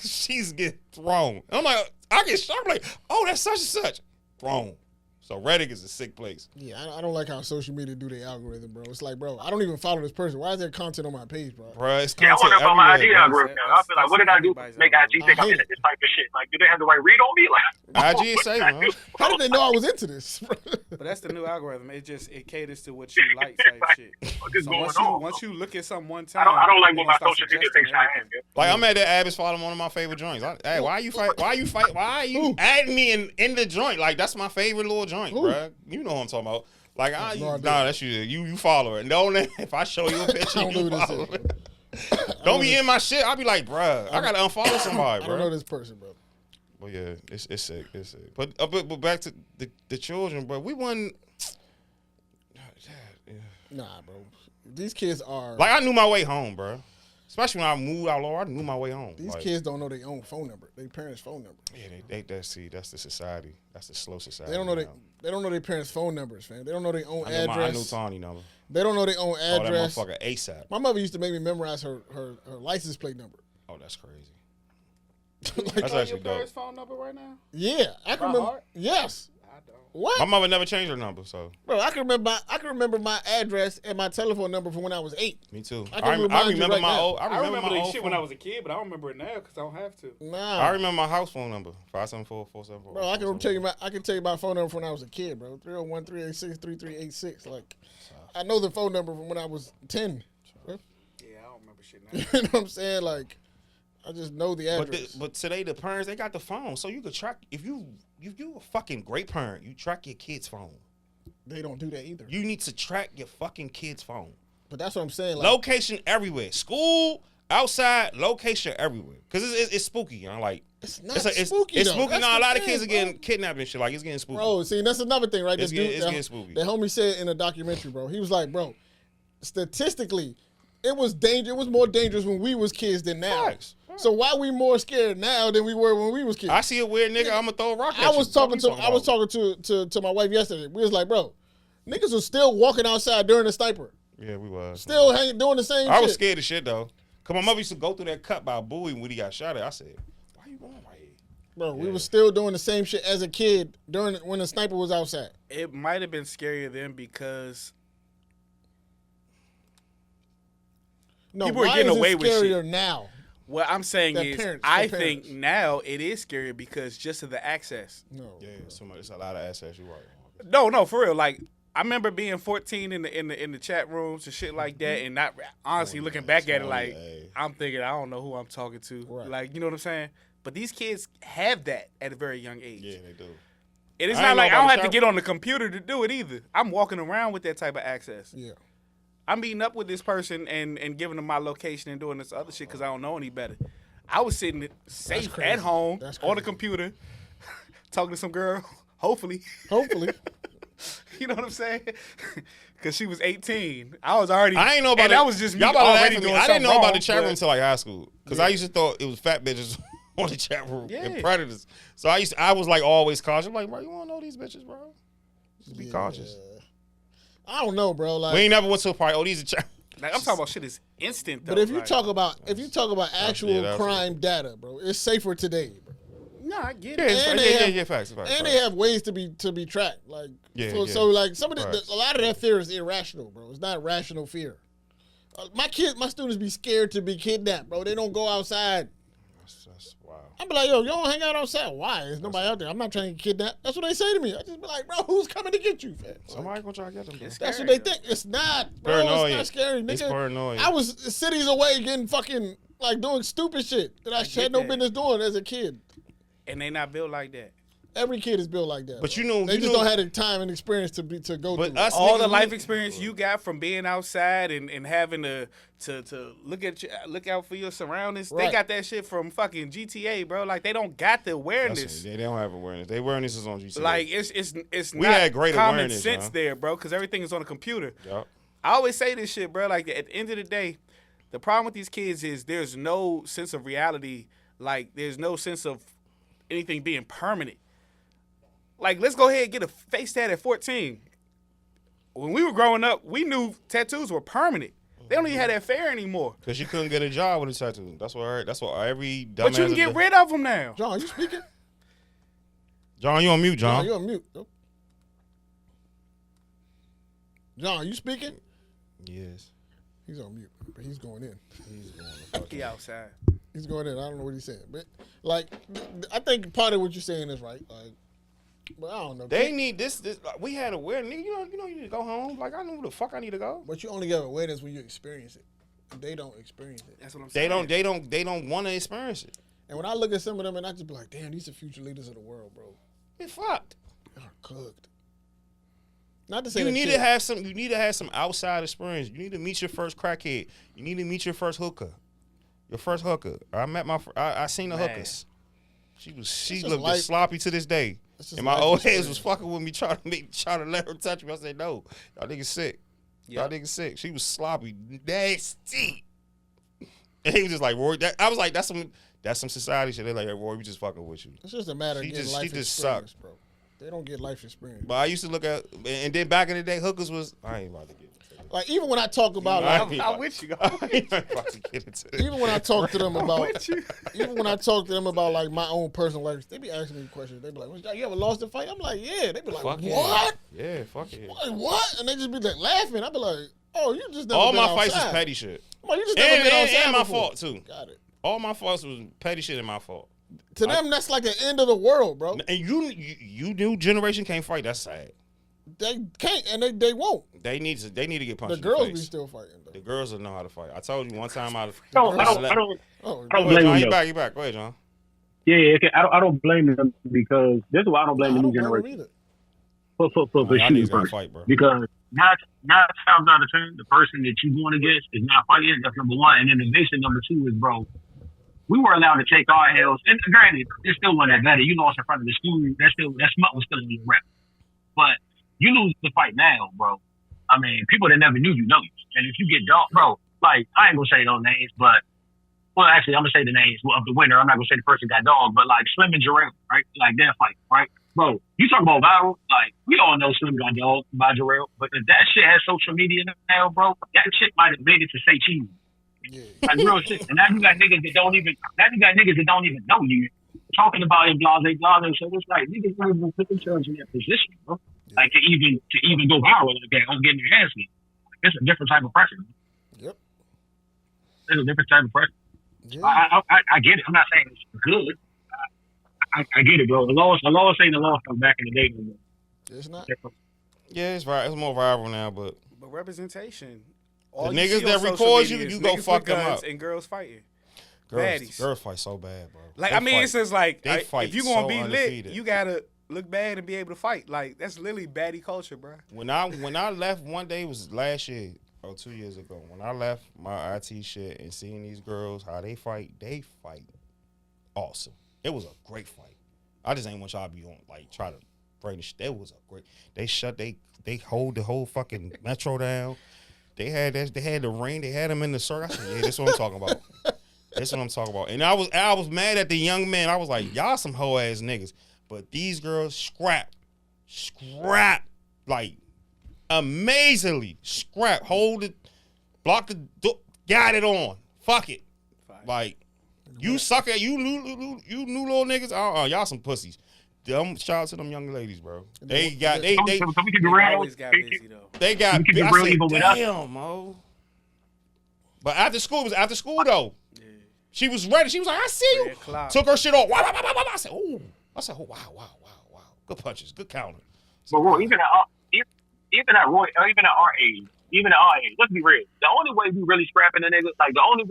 She's getting thrown. I'm like, I get shocked. I'm like, oh, that's such and such. Thrown. So Reddit is a sick place. Yeah, I don't like how social media do their algorithm, bro. It's like, bro, I don't even follow this person. Why is there content on my page, bro? Bro, it's Yeah, I content wonder about my IG everywhere, bro. algorithm. I feel like, what did I do to make IG think I'm into this type of shit? Like, do they have the right read on me? Like, IG is safe, man. How did they know I was into this? But that's the new algorithm. It caters to what you like type shit. what is So going on? once you look at something one time, I don't like they what my start social media suggesting thinks I am. everything. Like I'm at that Abbott following one of my favorite joints. Hey, why you adding me in the joint? Like that's my favorite little joint, bro. You know what I'm talking about. Like that's you follow it. Don't if I show you a picture, you follow it. Don't be in my shit. I'll be like, bruh, I gotta unfollow somebody, bro. I don't know this person, bro. Well, yeah, it's sick. It's sick. But back to the children, bro. We won. Nah, bro. These kids are Like I knew my way home, bro. Especially when I moved out, Lord, I knew my way home. These kids don't know their own phone number, their parents' phone number. Yeah, that's the society. That's the slow society. They don't know their parents' phone numbers, fam. They don't know their own address. I knew Tawny number. They don't know their own address. Oh, that motherfucker ASAP. My mother used to make me memorize her license plate number. Oh, that's crazy. Like, That's actually your parents' dope. phone number right now? Yeah, I can remember. Heart? Yes. I don't. What? My mother never changed her number, so. Bro, I can remember my address and my telephone number from when I was 8. Me too. I remember my old. I remember my the old shit phone. when I was a kid, but I don't remember it now because I don't have to. Nah. I remember my house phone number 574-474. Bro, I can tell you my phone number from when I was a kid, bro. 301-386-3386. Like, I know the phone number from when I was 10. Bro. Yeah, I don't remember shit You now. know what I'm saying? Like, I just know the address. But today the parents they got the phone, so you could track. If you a fucking great parent, you track your kid's phone. They don't do that either. You need to track your fucking kid's phone. But that's what I'm saying. Like, Location everywhere, school, outside, location everywhere. Cause it's spooky, you know. Like it's not spooky. It's though. spooky. That's No, a the lot of thing, kids are bro. getting kidnapped and shit. Like it's getting spooky. Bro, see, that's another thing, right? It's getting spooky. The homie said in a documentary, bro. He was like, bro, statistically, it was more dangerous when we was kids than now. Facts. So why we more scared now than we were when we was kids? I see a weird nigga, I'ma throw a rock at you. I was talking to my wife yesterday. We was like, bro, niggas was still walking outside during the sniper. Yeah, we was. Still doing the same shit. I was scared of shit though. Cause my mother used to go through that cut by a buoy when he got shot at. I said, why you going right here? Bro, we was still doing the same shit as a kid when the sniper was outside. It might have been scarier then because people were getting away with shit now. What I'm saying is, I think now it is scarier because just of the access. No. Yeah, it's a lot of access. You right. No, for real. Like I remember being 14 in the chat rooms and shit like that, and not honestly looking back at it like I'm thinking I don't know who I'm talking to. Right. Like you know what I'm saying? But these kids have that at a very young age. Yeah, they do. And it's not like I don't have to get on the computer to do it either. I'm walking around with that type of access. Yeah. I'm meeting up with this person and giving them my location and doing this other shit because I don't know any better. I was sitting safe at home on the computer, talking to some girl, hopefully. You know what I'm saying? Because she was 18. I was already. I ain't know about and it. that was just me Y'all about already doing I didn't know about the chat room wrong, until like high school because I used to thought it was fat bitches on the chat room and Yeah. predators. So I was like always cautious. I'm like, bro, you want to know these bitches, bro? Just be cautious. I don't know, bro. Like We ain't never went to a party. Oh, these are chat. Like, I'm talking about shit is instant though. But if you like, talk about actual crime data, bro, it's safer today, bro. no, I get Yeah, it. facts. And they have ways to be tracked. Like so like some of a lot of that fear is irrational, bro. It's not rational fear. My students be scared to be kidnapped, bro. They don't go outside. That's wild. I'm be like, yo, you don't hang out outside. Why? There's nobody out there. I'm not trying to get kidnapped. That's what they say to me. I just be like, bro, who's coming to get you, fam? Somebody gonna try to get them. Bro. That's what they think. It's not, bro. Paranoia. It's not scary, nigga. It's paranoia. I was cities away getting fucking like doing stupid shit that I had no business doing as a kid. And they not built like that. Every kid is built like that. But bro. They just don't have the time and experience to go but through. us All niggas, the life experience you got from being outside and having to look out for your surroundings, Right. they got that shit from fucking GTA, bro. Like they don't got the awareness. They don't have awareness. Their awareness is on GTA. Like it's We not had great common awareness, sense man. there, bro, because everything is on a computer. Yep. I always say this shit, bro. Like at the end of the day, the problem with these kids is there's no sense of reality. Like there's no sense of anything being permanent. Like let's go ahead and get a face tat at 14. When we were growing up, we knew tattoos were permanent. They don't even have that fair anymore. Because you couldn't get a job with a tattoo. That's what every dumbass. But you can get rid of them now. John, you speaking? John, you on mute, John. John, you on mute. Nope. John, you speaking? Yes. He's on mute, but he's going in. He's going to fucking. He outside. He's going in. I don't know what he's saying, but like, I think part of what you're saying is right. Like, but I don't know. They need this. We had a wedding. You need to go home. Like I know where the fuck I need to go. But you only get awareness when you experience it. They don't experience it. That's what I'm saying. They don't want to experience it. And when I look at some of them, and I just be like, damn, these are future leaders of the world, bro. They fucked. They're cooked. Not to say You that need shit. to have some. You need to have some outside experience. You need to meet your first crackhead. You need to meet your first hooker. Your first hooker. I seen the hookers. She looked as sloppy to this day. And my old heads was fucking with me trying to let her touch me. I said no. Y'all niggas sick. Y'all niggas sick. She was sloppy, nasty. And he was just like, Roy. I was like, that's some society shit. They're like, hey, Roy, we just fucking with you. It's just a matter of getting life experience, sucks, bro. They don't get life experience. But I used to look at, and then back in the day, hookers was. I ain't about to get into it. Like even when I talk about, I'm with you. I ain't about to get into it. Even when I talk to them about, even when I talk to them about like my own personal life, they be asking me questions. They be like, "You ever lost a fight?" I'm like, "Yeah." They be like, Fuck "What?" Yeah, fuck it. What? And they just be like laughing. I be like, "Oh, you just never all been my outside. fights was petty shit. Well, you just never been outside and my before. fault too. Got it. All my faults was petty shit and my fault. To them, that's like the end of the world, bro. And you new generation can't fight. That's sad. They can't, and they won't. They need to get punched. The girls in the be face. still fighting, though. The girls will know how to fight. I told you one time I don't Go ahead, John. You back. Go ahead, John. Yeah, okay. I don't blame them because this is why I don't blame the new generation. For shooting first. Fight, bro. Because nine times out of 10, the person that you're going against is not fighting. That's number one. And then the vision number two is, bro, we were allowed to take our L's. And granted, it still wasn't that better. You lost in front of the school. That smut was still in your rep. But you lose the fight now, bro. I mean, people that never knew you know you. And if you get dog, bro, like, I ain't going to say no names, but, well, actually, I'm going to say the names of the winner. I'm not going to say the person got dog, but like Slim and Jarrell, right? Like that fight, right? Bro, you talk about viral, like, we all know Slim got dog by Jarrell, but if that shit has social media now, bro, that shit might have made it to say cheese. Yeah. Like real shit. And now you got niggas that don't even know you talking about it, blase. So it's like niggas don't even put themselves in that position, bro. Yeah. Like to even go viral like that on getting your hands beat. It's a different type of pressure. Yep. It's a different type of pressure. Yeah. I get it. I'm not saying it's good. I get it, bro. The laws ain't the law from back in the day. It's not. Yeah, it's right. It's more viral now, but representation. The niggas that record you go fuck them up. And girls fighting. Girls fight so bad, bro. Like, I mean, it's just like, if you gonna be lit, you gotta look bad and be able to fight. Like, that's literally baddie culture, bro. When I left one day, it was last year or 2 years ago. When I left my IT shit and seeing these girls, how they fight awesome. It was a great fight. I just ain't want y'all to be on, like, try to bring the shit. It was a great, they hold the whole fucking metro down. They had the ring. They had them in the circle. I said, yeah, that's what I'm talking about. That's what I'm talking about. And I was mad at the young men. I was like, y'all some hoe ass niggas. But these girls scrap, like amazingly scrap. Hold it, block the door, got it on. Fuck it. Like you sucker, you new little niggas. Y'all some pussies. Shout out to them young ladies, bro. They always got busy though. They got busy. I said, damn, Mo. But after school, it was after school though. Yeah. She was ready. She was like, I see you. Took her shit off. I said, ooh. I said, oh, wow. Good punches, good counter. But Roy, even at our age, let's be real. The only way we really scrapping the niggas, like the only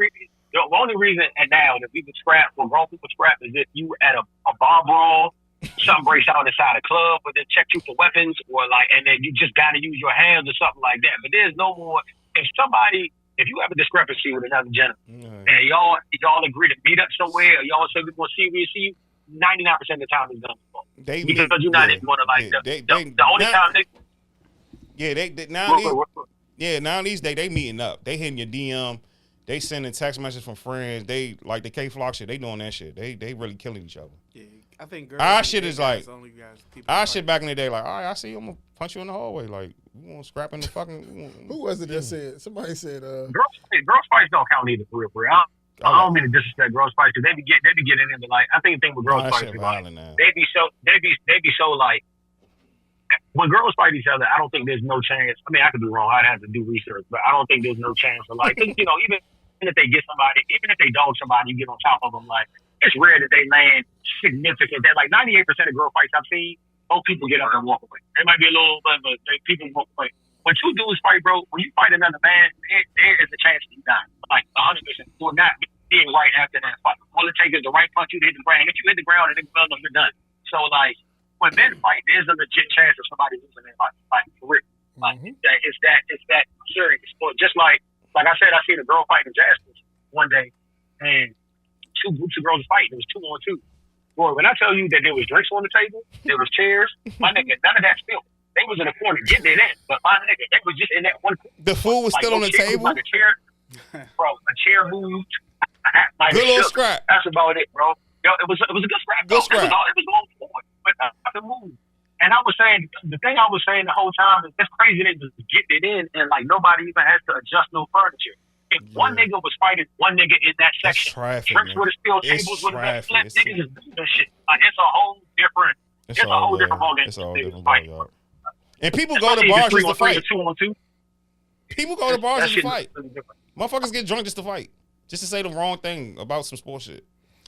reason and now that we would scrap or grown people scrap is if you at a bar brawl. Something breaks out inside a club, but then check you for weapons, or like, and then you just got to use your hands or something like that. But there's no more. If you have a discrepancy with another gentleman, and y'all agree to meet up somewhere, or y'all say we're gonna see you, 99% of the time it's done. Because you're not even gonna like the only time they. Now these days they meeting up. They hitting your DM. They sending text messages from friends. They like the K-Flock shit. They doing that shit. They really killing each other. Yeah. I think girls our shit is like only guys, our shit back in the day. Like, all right, I see you, I'm gonna punch you in the hallway. Like, you want to scrap in the fucking? Who was it that said? Somebody said. Girls fights don't count either for real. I don't mean to disrespect girls fights because they be getting into like I think the thing with girls fights is like they be so like when girls fight each other. I don't think there's no chance. I mean, I could be wrong. I'd have to do research, but I don't think there's no chance of like you know even if they get somebody, even if they dog somebody, you get on top of them. Like it's rare that they land significant. That like 98% of girl fights I've seen, both people get up and walk away. It might be a little, but people walk away. When two dudes fight, bro, when you fight another man, there is a chance that you die. Like 100% for not being right after that fight. All it takes is the right punch you to hit the ground. If you hit the ground and then well, no, you're done. So like when men fight, there's a legit chance of somebody losing their fight. Like for real. Like it's that serious. But just like I said, I seen a girl fight in Jasper's one day, and two groups of girls fighting. It was 2-on-2. Boy, when I tell you that there was drinks on the table, there was chairs, my nigga, none of that spilled. They was in the corner getting it in, but my nigga, they was just in that one corner. The food was still on the table? Like a chair, bro, a chair moved. Like good little scrap. That's about it, bro. Yo, it was a good scrap. Good scrap. It was long forward, but nothing moved. And I was saying, the thing I was saying the whole time is it's crazy they just get it in and like nobody even has to adjust no furniture. If one nigga was fighting one nigga in that section, drinks would have spilled, tables would have been flipped, niggas is doing shit. Like it's a whole different ballgame. It's a whole different ballgame. And people go to bars just to fight. People go to bars just to fight. Motherfuckers get drunk just to fight. Just to say the wrong thing about some sports shit.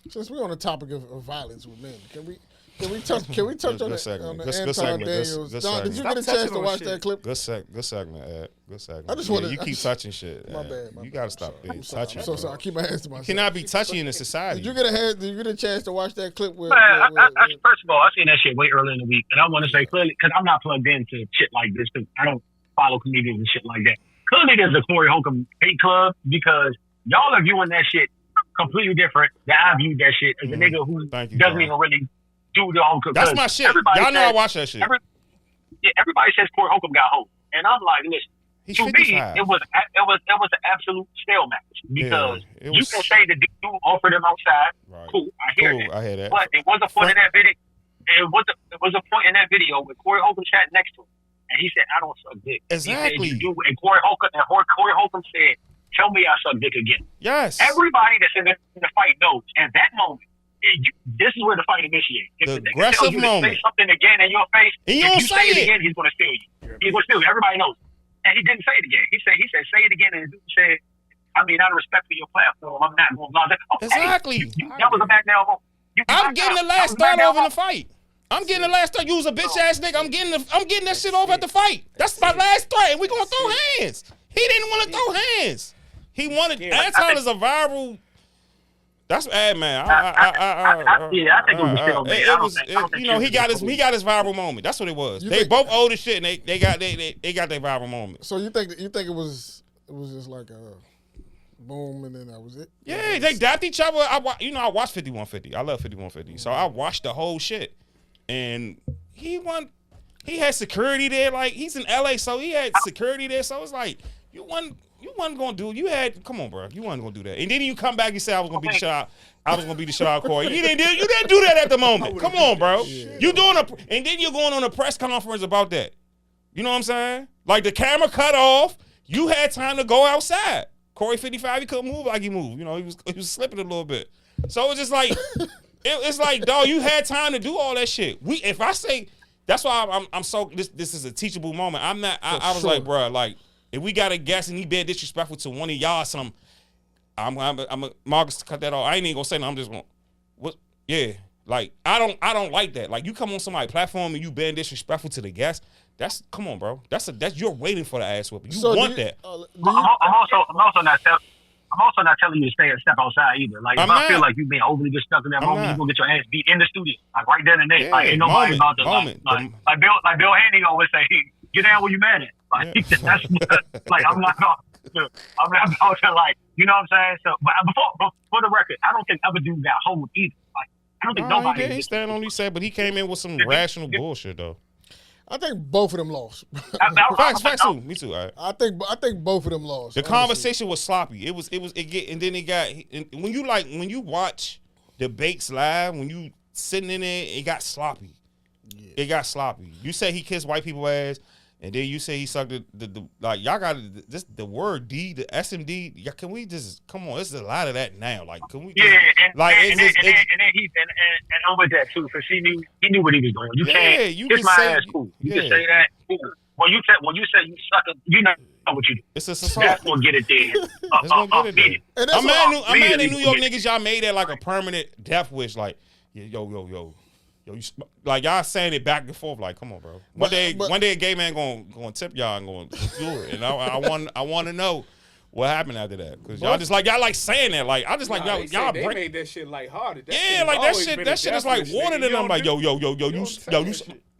Since we're on the topic of violence with men, can we touch on the Anton Daniels? John, did you get a chance to watch that clip? Good segment, Ed. Good segment. I just want to. You keep touching shit. My bad. You gotta stop touching. I'm so sorry. I keep my hands to myself. You cannot be touchy in a society. Did you get a chance to watch that clip? First of all, I seen that shit way early in the week, and I want to say clearly because I'm not plugged into shit like this because I don't follow comedians and shit like that. Clearly, there's a Corey Holcomb hate club because y'all are viewing that shit completely different than I viewed that shit as a nigga who doesn't even really do the whole. That's my shit. Y'all know I watch that shit. Everybody says Corey Holcomb got hope, and I'm like, listen. He's to 55. me, it was an absolute stale match because you can say the dude offered him outside. Right. Cool, I hear that. But it was a point in that video. It was a point in that video where Corey Holcomb sat next to him, and he said, "I don't suck dick." Exactly. He said, and Corey Holcomb said, "Tell me I suck dick again." Yes. Everybody that's in the fight knows at that moment. This is where the fight initiates. If the aggressive moment. Say something again in your face, and you don't say it again, he's going to steal you. He's going to steal you. Everybody knows. And he didn't say it again. He said, say it again. And the dude said, I mean, out of respect for your platform, I'm not going to blah. Okay, exactly. That was a back down. I'm getting the last start over in the fight. I'm getting the last start. You was a bitch ass nigga. I'm getting that shit over at the fight. That's my last threat. And we going to throw hands. He didn't want to throw hands. He wanted, Anton is a viral. That's man. I think it was still made. It was, you know, he got his viral moment. That's what it was. They both old as shit, and they got their viral moment. So you think it was just like a boom, and then that was it? Yeah, they dapped each other. I watched 5150. I love 5150. So I watched the whole shit, and he won. He had security there. Like he's in LA, so he had security there. So it's like you wasn't gonna do it. You had come on, bro. You wasn't gonna do that. And then you come back and say I was gonna be the shot. I was gonna be the shot Corey. You didn't do that at the moment. Come on, bro. Yeah. You doing and then you're going on a press conference about that. You know what I'm saying? Like the camera cut off. You had time to go outside. Corey 55, he couldn't move like he moved. You know, he was slipping a little bit. So it's just like it's like, dog, you had time to do all that shit. If I say that's why I'm so this is a teachable moment. I was like, bro, like. If we got a guest and he being disrespectful to one of y'all, I'm a Marcus cut that off. I ain't even gonna say no. I'm just gonna, yeah. Like I don't like that. Like you come on somebody's platform and you being disrespectful to the guest. That's come on, bro. That's you're waiting for the ass whooping. You want that. I'm also not telling you to step outside either. Like if I feel like you being overly just stuck in that moment, you're gonna get your ass beat in the studio, like right there and there. Like ain't nobody about to like Bill Haney always say, get down where you mad at. Like that's like I'm not going to like, you know what I'm saying? So, but for the record, I don't think other dudes got hold either. Like I don't think nobody. He stand on. He said, but he came in with some rational bullshit though. I think both of them lost. Facts too. Me too. All right. I think both of them lost. The conversation was sloppy. And then when you watch debates live, when you sitting in there, it got sloppy. Yeah. It got sloppy. You say he kissed white people ass, and then you say he sucked the like y'all got this the word D, the SMD. Yeah, can we just come on? There's a lot of that now. Like, can we? Just, and then on with that too, because he knew what he was doing. You can't kiss my ass, cool. You can say that, cool. When you say you suck it, you know what you do. It's a assault. That's gonna get it there. It's gonna get it there. I'm mad at New York niggas. Y'all made that like a permanent death wish. Like, yo, like y'all saying it back and forth. Like, come on, bro. One day a gay man gonna tip y'all and gonna do it. And I want to know what happened after that, because y'all like saying that. Like, I just like y'all they made that shit like harder. Like that shit is like water to them. Like yo,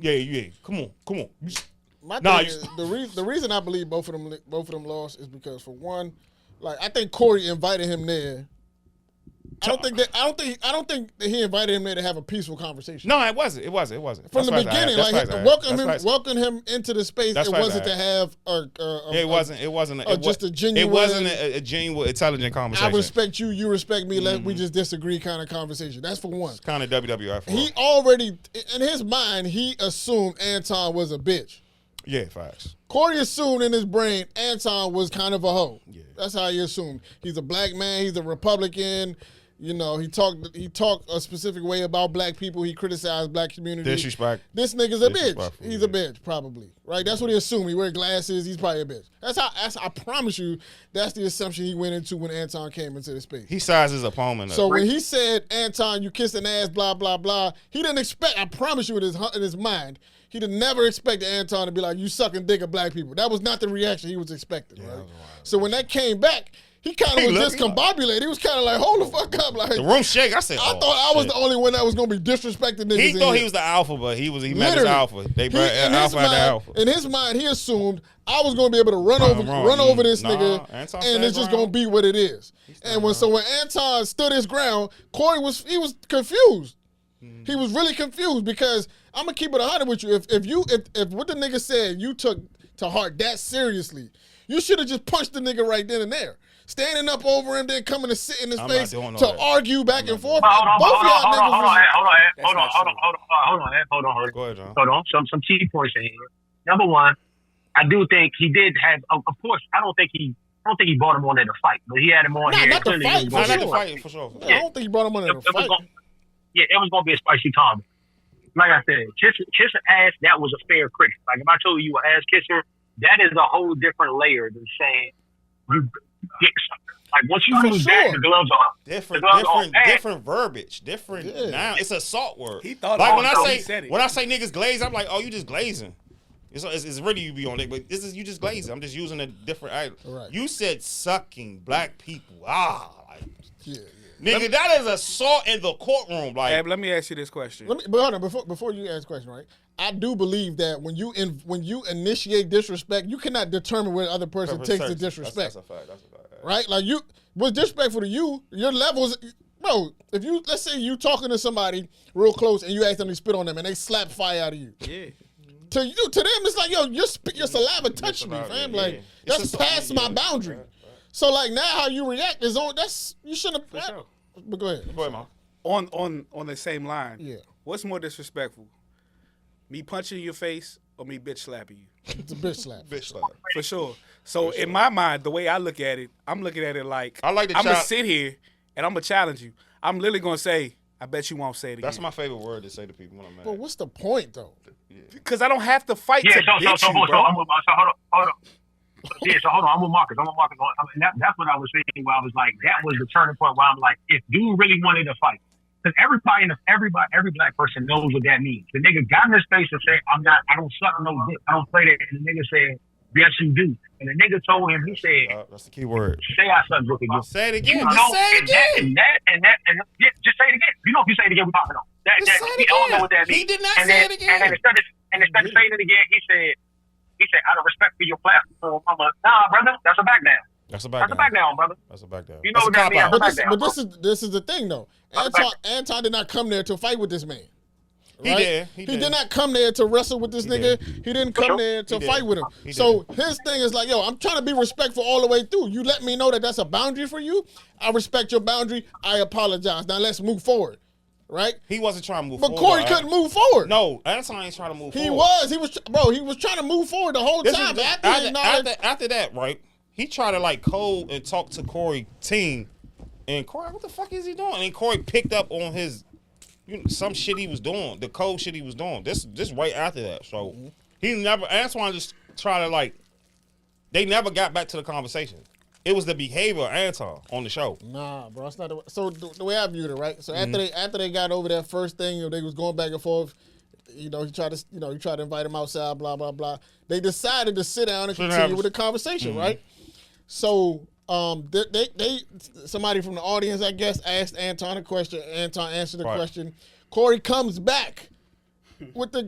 yeah. Come on. My thing is, the reason I believe both of them lost is because, for one, like, I think Corey invited him there. I don't think that he invited him there to have a peaceful conversation. No, it wasn't. From the beginning, welcome him into the space. It wasn't to have it wasn't just a genuine. It wasn't a genuine, intelligent conversation. I respect you, you respect me. Let we just disagree kind of conversation. That's for one. It's kind of WWF. He already, in his mind, he assumed Anton was a bitch. Yeah, facts. Corey assumed in his brain Anton was kind of a hoe. Yeah. That's how he assumed. He's a black man. He's a Republican. You know, he talked a specific way about black people. He criticized black community. Disrespect. This nigga's a bitch. He's a bitch, probably. Right? That's what he assumed. He wear glasses. He's probably a bitch. I promise you, that's the assumption he went into when Anton came into the space. He sized his opponent up. So when he said, Anton, you kissed an ass, blah, blah, blah, he didn't expect, I promise you, in his mind, he did never expect Anton to be like, you sucking dick of black people. That was not the reaction he was expecting, right? So when that came back, he kind of was discombobulated. He was kind of like, hold the fuck up. Like, the room shake. I said, I thought I was the only one that was going to be disrespecting niggas. He thought he was the alpha, but he met his alpha. In his mind, he assumed I was going to be able to run over this nigga, and it's just going to be what it is. And when Anton stood his ground, Corey was confused. He was really confused, because I'm going to keep it 100 with you. If what the nigga said you took to heart that seriously, you should have just punched the nigga right then and there. Standing up over him, then coming to sit in his face to argue back and forth. Hold on. Go ahead, John. Hold on. Some key points in here. Number one, I do think he did have. Of course, I don't think he brought him on there to fight, but he had him on here. Not the fight, for sure. Yeah, I don't think he brought him on there to fight. It was going to be a spicy comment. Like I said, kissing ass, that was a fair critic. Like, if I told you an ass kisser, that is a whole different layer than saying you dick sucker. Like, once you lose that, the gloves off. Different verbiage. Now it's a salt word. He thought like when I say niggas glaze, I'm like, oh, you just glazing. It's really you be on it, but you just glazing. I'm just using a different. Right. You said sucking black people. Nigga, that is assault in the courtroom. Like, hey, let me ask you this question. But hold on, before you ask the question, right? I do believe that when you initiate disrespect, you cannot determine where the other person takes the disrespect. That's a fact. Right? Like, you was disrespectful to you, your levels, bro. If you, let's say you talking to somebody real close and you ask them to spit on them and they slap fire out of you. Yeah. To them, it's like, yo, your saliva touched me, fam. Like, that's past my boundary. Right. So, like, now how you react is you shouldn't have. For sure. But go ahead, Mom. On the same line. Yeah. What's more disrespectful? Me punching your face or me bitch slapping you? It's a bitch slap. Bitch slap. For sure. So in my mind, the way I look at it, I'm looking at it like, I'm going to sit here and I'm going to challenge you. I'm literally going to say, I bet you won't say it again. That's my favorite word to say to people when I'm mad. But what's the point, though? Because I don't have to fight to bitch you, bro. So hold on. Yeah, so hold on. I'm with Marcus. And that's what I was thinking, where I was like, that was the turning point where I'm like, if dude really wanted to fight, because every black person knows what that means. The nigga got in his face and said, I don't suck no dick. I don't play that. And the nigga said, yes, you do. And the nigga told him, he said, that's the key word. Say I suck dick again. Say it again. Just say it again. Just say it again. You know, if you say it again, we're talking on. I don't know what that means. He did not say it again. And then instead of saying it again, he said, out of respect for your platform, I'm like, nah, brother, that's a back down. That's a back down, brother. That's a back down. You know what that means? But this is the thing, though. Anton did not come there to fight with this man. Right? He did not come there to wrestle with this nigga. He didn't come there to fight with him. So his thing is like, yo, I'm trying to be respectful all the way through. You let me know that that's a boundary for you. I respect your boundary. I apologize. Now let's move forward. right? He wasn't trying to move but forward. But Corey couldn't move forward. No, Anton ain't trying to move forward. He was trying to move forward the whole time. After that, right? He tried to like code and talk to Corey team, and Corey, what the fuck is he doing? And Corey picked up on his, some shit he was doing, the code shit he was doing. This right after that. So he never. Antoine just tried to like. They never got back to the conversation. It was the behavior of Anton on the show. Nah, bro, it's not so the way I viewed it, right? So after they got over that first thing, they was going back and forth. He tried to invite him outside, blah blah blah. They decided to sit down and continue with the conversation, right? So they somebody from the audience, I guess, asked Anton a question. Anton answered the question. Corey comes back with the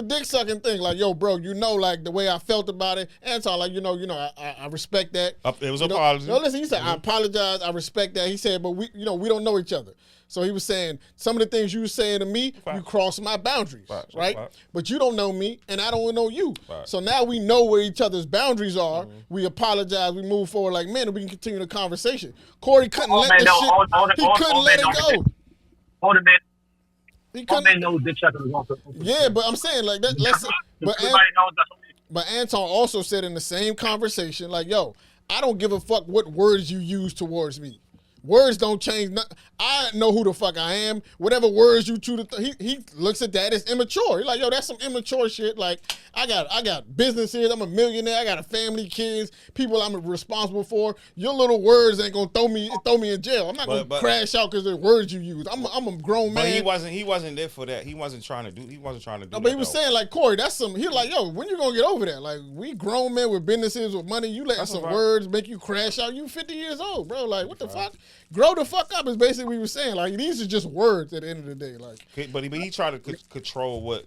dick sucking thing, like, yo, bro, like the way I felt about it. Anton, like, I respect that. It was an apology. No, listen, he said, I apologize, I respect that. He said, but we don't know each other. So he was saying, some of the things you were saying to me, you crossed my boundaries, right? But you don't know me, and I don't know you. So now we know where each other's boundaries are. We apologize, we move forward like men, and we can continue the conversation. Corey couldn't let the shit, he couldn't let it go. Hold a minute. Yeah, but I'm saying like that. But Anton also said in the same conversation, like, "Yo, I don't give a fuck what words you use towards me. Words don't change. I know who the fuck I am. Whatever words you choose to he looks at that as immature. He's like, yo, that's some immature shit. Like, I got businesses. I'm a millionaire. I got a family, kids, people I'm responsible for. Your little words ain't gonna throw me in jail. I'm not gonna crash out because the words you use. I'm a grown man. But he wasn't there for that. He wasn't trying to do. No, but he was saying like, Corey, that's some. He was like, yo, when you gonna get over that? Like, we grown men with businesses with money. You letting some words make you crash out? You 50 years old, bro. Like, what the fuck? Grow the fuck up is basically what we were saying. Like, these are just words at the end of the day. Like, but he tried to control what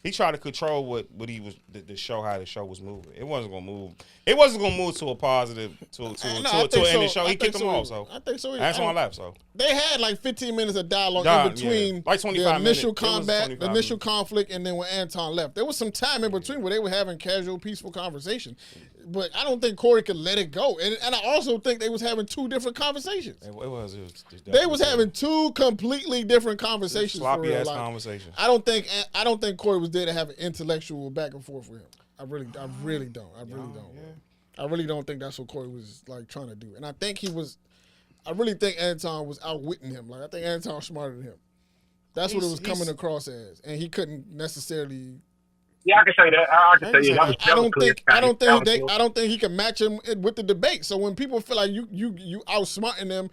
he tried to control what he was the show, how the show was moving. It wasn't gonna move. It wasn't gonna move to a positive to an end of the show. He kicked them off. So I think so. That's on left. So they had like 15 minutes of dialogue in between like the initial combat, the initial conflict, and then when Anton left. There was some time in between where they were having casual, peaceful conversation. But I don't think Corey could let it go. And I also think they was having two different conversations. They was having two completely different conversations. Sloppy ass conversation. I don't think Corey was there to have an intellectual back and forth with him. I really don't. I really don't think that's what Corey was like trying to do. And I really think Anton was outwitting him. Like, I think Anton was smarter than him. That's what it was coming across as. And he couldn't necessarily. Yeah, I can say that. I don't think he can match him with the debate. So when people feel like you outsmarting them,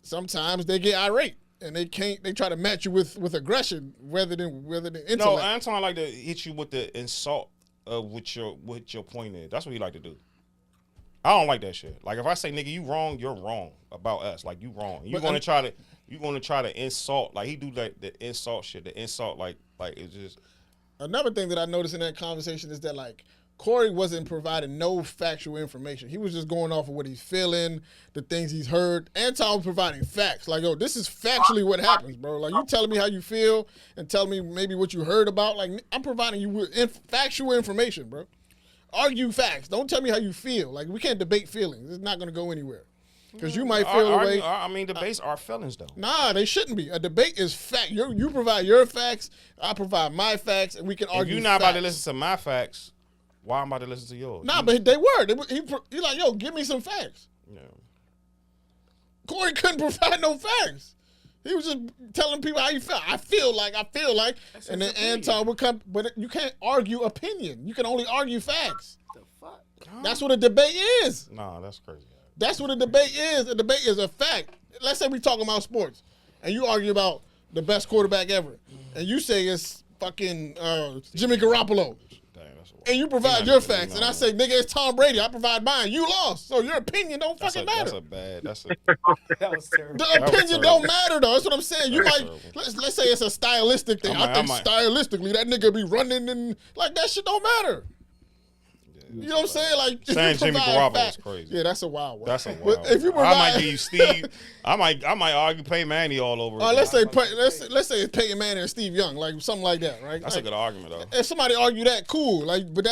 sometimes they get irate and they try to match you with aggression rather than intellect. No, Anton like to hit you with the insult of what your point is. That's what he like to do. I don't like that shit. Like, if I say, nigga, you wrong, you're wrong about us. Like, you wrong. You're gonna try to insult. Like, he do like the insult shit. The insult like it's just. Another thing that I noticed in that conversation is that, like, Corey wasn't providing no factual information. He was just going off of what he's feeling, the things he's heard. Anton was providing facts. Like, yo, this is factually what happens, bro. Like, you telling me how you feel and telling me maybe what you heard about. Like, I'm providing you with factual information, bro. Argue facts. Don't tell me how you feel. Like, we can't debate feelings. It's not going to go anywhere. Because you might feel the way. I mean, debates are feelings, though. Nah, they shouldn't be. A debate is fact. You provide your facts, I provide my facts, and we can argue. If you're not about to listen to my facts, why am I about to listen to yours? Nah, but they were. He like, yo, give me some facts. Yeah. Corey couldn't provide no facts. He was just telling people how he felt. I feel like. That's and then Anton would come, but you can't argue opinion. You can only argue facts. The fuck? That's what a debate is. Nah, that's crazy. That's what a debate is. A debate is a fact. Let's say we talking about sports, and you argue about the best quarterback ever, and you say it's fucking Jimmy Garoppolo. And you provide your facts, and I say, nigga, it's Tom Brady. I provide mine. You lost, so your opinion don't fucking matter. That was terrible. The opinion don't matter, though. That's what I'm saying. You might let's say it's a stylistic thing. I think stylistically that nigga be running and like that shit don't matter. You know what I'm saying? Like, saying Jimmy Garoppolo is crazy. Yeah, that's a wild one. That's a wild one. If you provide, I might give you Steve. I might argue Peyton Manning all over. Let's say it's Peyton Manning and Steve Young, like something like that, right? That's like, a good argument, though. If somebody argue that, cool. Like, but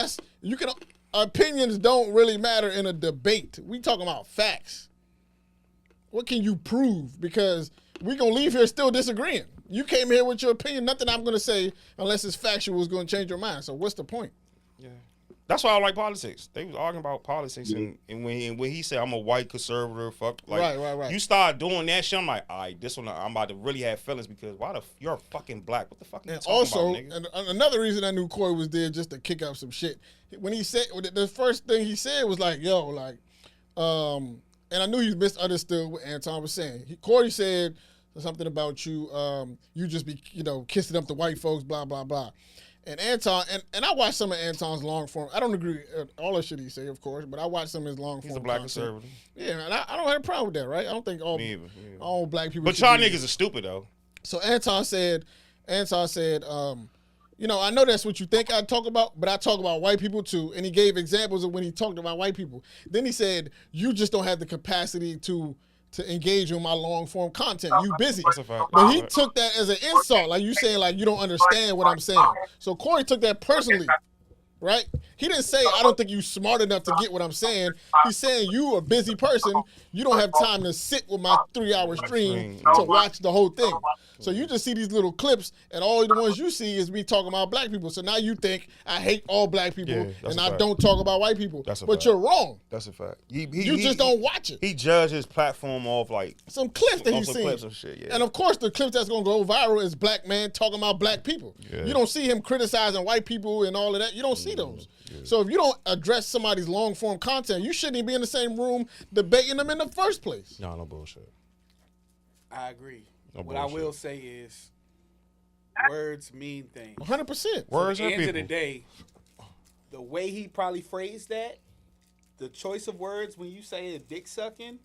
opinions don't really matter in a debate. We talking about facts. What can you prove? Because we gonna leave here still disagreeing. You came here with your opinion. Nothing I'm gonna say unless it's factual is gonna change your mind. So what's the point? Yeah. That's why I like politics. They was arguing about politics, and when he said I'm a white conservative, fuck, like right. You start doing that shit, I'm like, all right, this one I'm about to really have feelings because you're fucking black. What the fuck are you talking about, nigga? And another reason I knew Corey was there just to kick up some shit. When he said the first thing he said was like, yo, like, and I knew he misunderstood what Anton was saying. Corey said something about you, you just be, kissing up the white folks, blah, blah, blah. And Anton, and I watched some of Anton's long form. I don't agree with all the shit he say, of course, but I watched some of his long form. He's a black content. conservative. Yeah, and I don't have a problem with that, right? I don't think all black people. But y'all niggas are stupid though. So Anton said, I know that's what you think I talk about, but I talk about white people too. And he gave examples of when he talked about white people. Then he said, you just don't have the capacity to engage in my long form content. You busy. But he took that as an insult. Like you saying like you don't understand what I'm saying. So Corey took that personally. Right? He didn't say, I don't think you smart enough to get what I'm saying. He's saying you a busy person. You don't have time to sit with my 3-hour stream to watch the whole thing. So you just see these little clips, and all the ones you see is me talking about black people. So now you think I hate all black people, and I don't talk about white people. But you're wrong. That's a fact. You just don't watch it. He judged his platform off like some clips that he's seen. Clips of shit, yeah. And of course, the clip that's gonna go viral is black man talking about black people. Yeah. You don't see him criticizing white people and all of that. You don't see those. Yeah. So if you don't address somebody's long form content, you shouldn't even be in the same room debating them in the first place. No bullshit. I agree. No what bullshit. I will say is, words mean things. 100%. Words at the are end people. of the day, the way he probably phrased that, the choice of words when you say a dick sucking,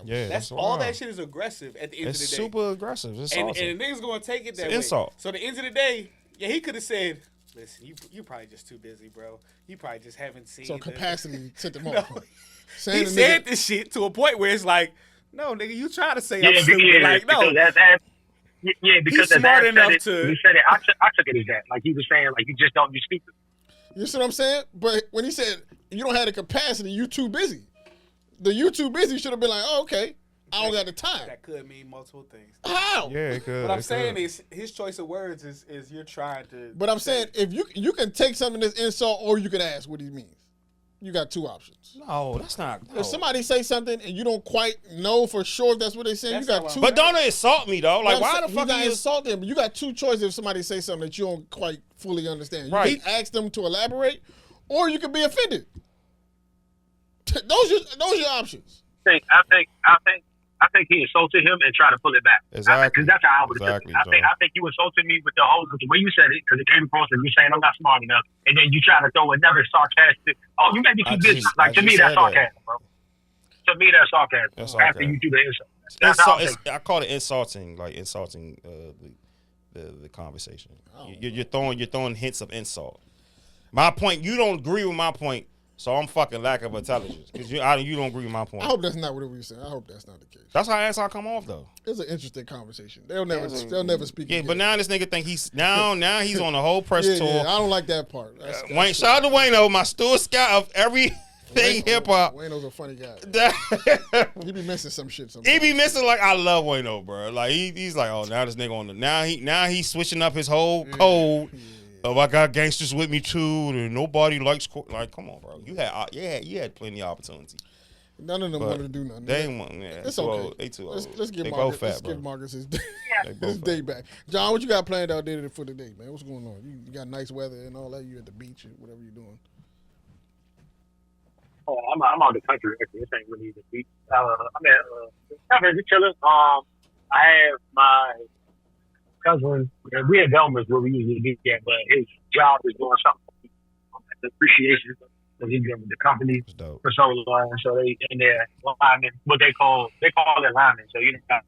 that's all that shit is aggressive at the end of the day. It's super aggressive. It's and the niggas gonna take it that way. Insult. So at the end of the day, he could have said, listen, you probably just too busy, bro. You probably just haven't seen. So capacity sent them no, off. He said this shit to a point where it's like, no, nigga, you try to say I'm stupid. Like, no. Because he's smart enough to. He said it. I took it as that. Like he was saying, like you just don't. You stupid. You see what I'm saying? But when he said you don't have the capacity, you too busy. The you too busy should have been like, oh, okay, I don't got the time. That could mean multiple things. How? Yeah, it could. What I'm saying is his choice of words is you're trying to. But I'm saying if you can take something that's insult, or you can ask what he means. You got two options. No, that's not. No. If somebody say something and you don't quite know for sure if that's what they saying, you got two. But don't insult me though. Like why the fuck you insult them? But you got two choices if somebody say something that you don't quite fully understand. You can ask them to elaborate, or you can be offended. Those are your options. I think he insulted him and tried to pull it back. Exactly. Because that's how I would have taken it. I think you insulted me with the way you said it, because it came across as you saying I'm not smart enough, and then you try to throw another sarcastic. Oh, you may be too busy. Like to me, that's sarcasm, bro. To me, that's sarcasm. After you do the insult. I call it insulting, like insulting the conversation. You're throwing hints of insult. My point, you don't agree with my point. So I'm fucking lack of intelligence because you don't agree with my point. I hope that's not what we were saying. I hope that's not the case. That's how I come off though. It's an interesting conversation. They'll never speak. Yeah, but now this nigga think he's now he's on the whole press tour. Yeah, I don't like that part. Wayne, shout out to Wayno, my Stuart Scott of everything hip hop. Wayno's a funny guy. He be missing some shit sometimes. He be missing like I love Wayno, bro. Like he's like, oh, now this nigga on the now he's switching up his whole code. Yeah. Oh, I got gangsters with me too, and nobody likes like. Come on, bro. You had plenty of opportunity. None of them wanted to do nothing. They ain't want. Yeah, it's okay. They too old. Let's get Marcus his day back. John, what you got planned out there for today, man? What's going on? You got nice weather and all that. You at the beach or whatever you're doing. Oh, I'm out the country. Actually, this ain't really the beach. I'm just chilling. I have my cousin, we at Delmas where we usually be at, but his job is doing something. Appreciation because he's been with the company for so long. So they in there linemen, what they call it linemen. So you know, I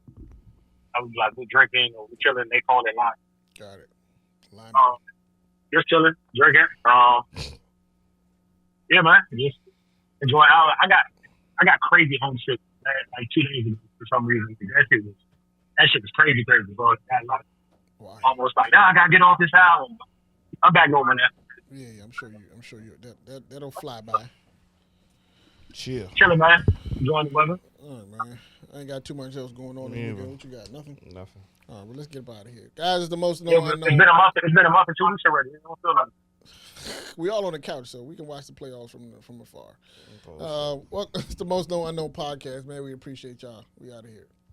was like we're drinking or we're chilling. They call it linemen. Got it. Linemen. Just chilling, drinking. Yeah, man, just enjoying. I got crazy homesick like 2 days ago for some reason. That shit was crazy, bro. Wow. Almost like, I gotta get off this album. I'm back over now. Yeah, I'm sure you that'll fly by. Chill. Chilling, man. Enjoying the weather. All right, man. I ain't got too much else going on. What you got? Nothing? Nothing. All right, well, let's get up out of here. Guys, it's the most It's been a month and 2 weeks already. I don't feel like it. We all on the couch, so we can watch the playoffs from afar. Well, it's the Most Known Unknown podcast, man. We appreciate y'all. We out of here.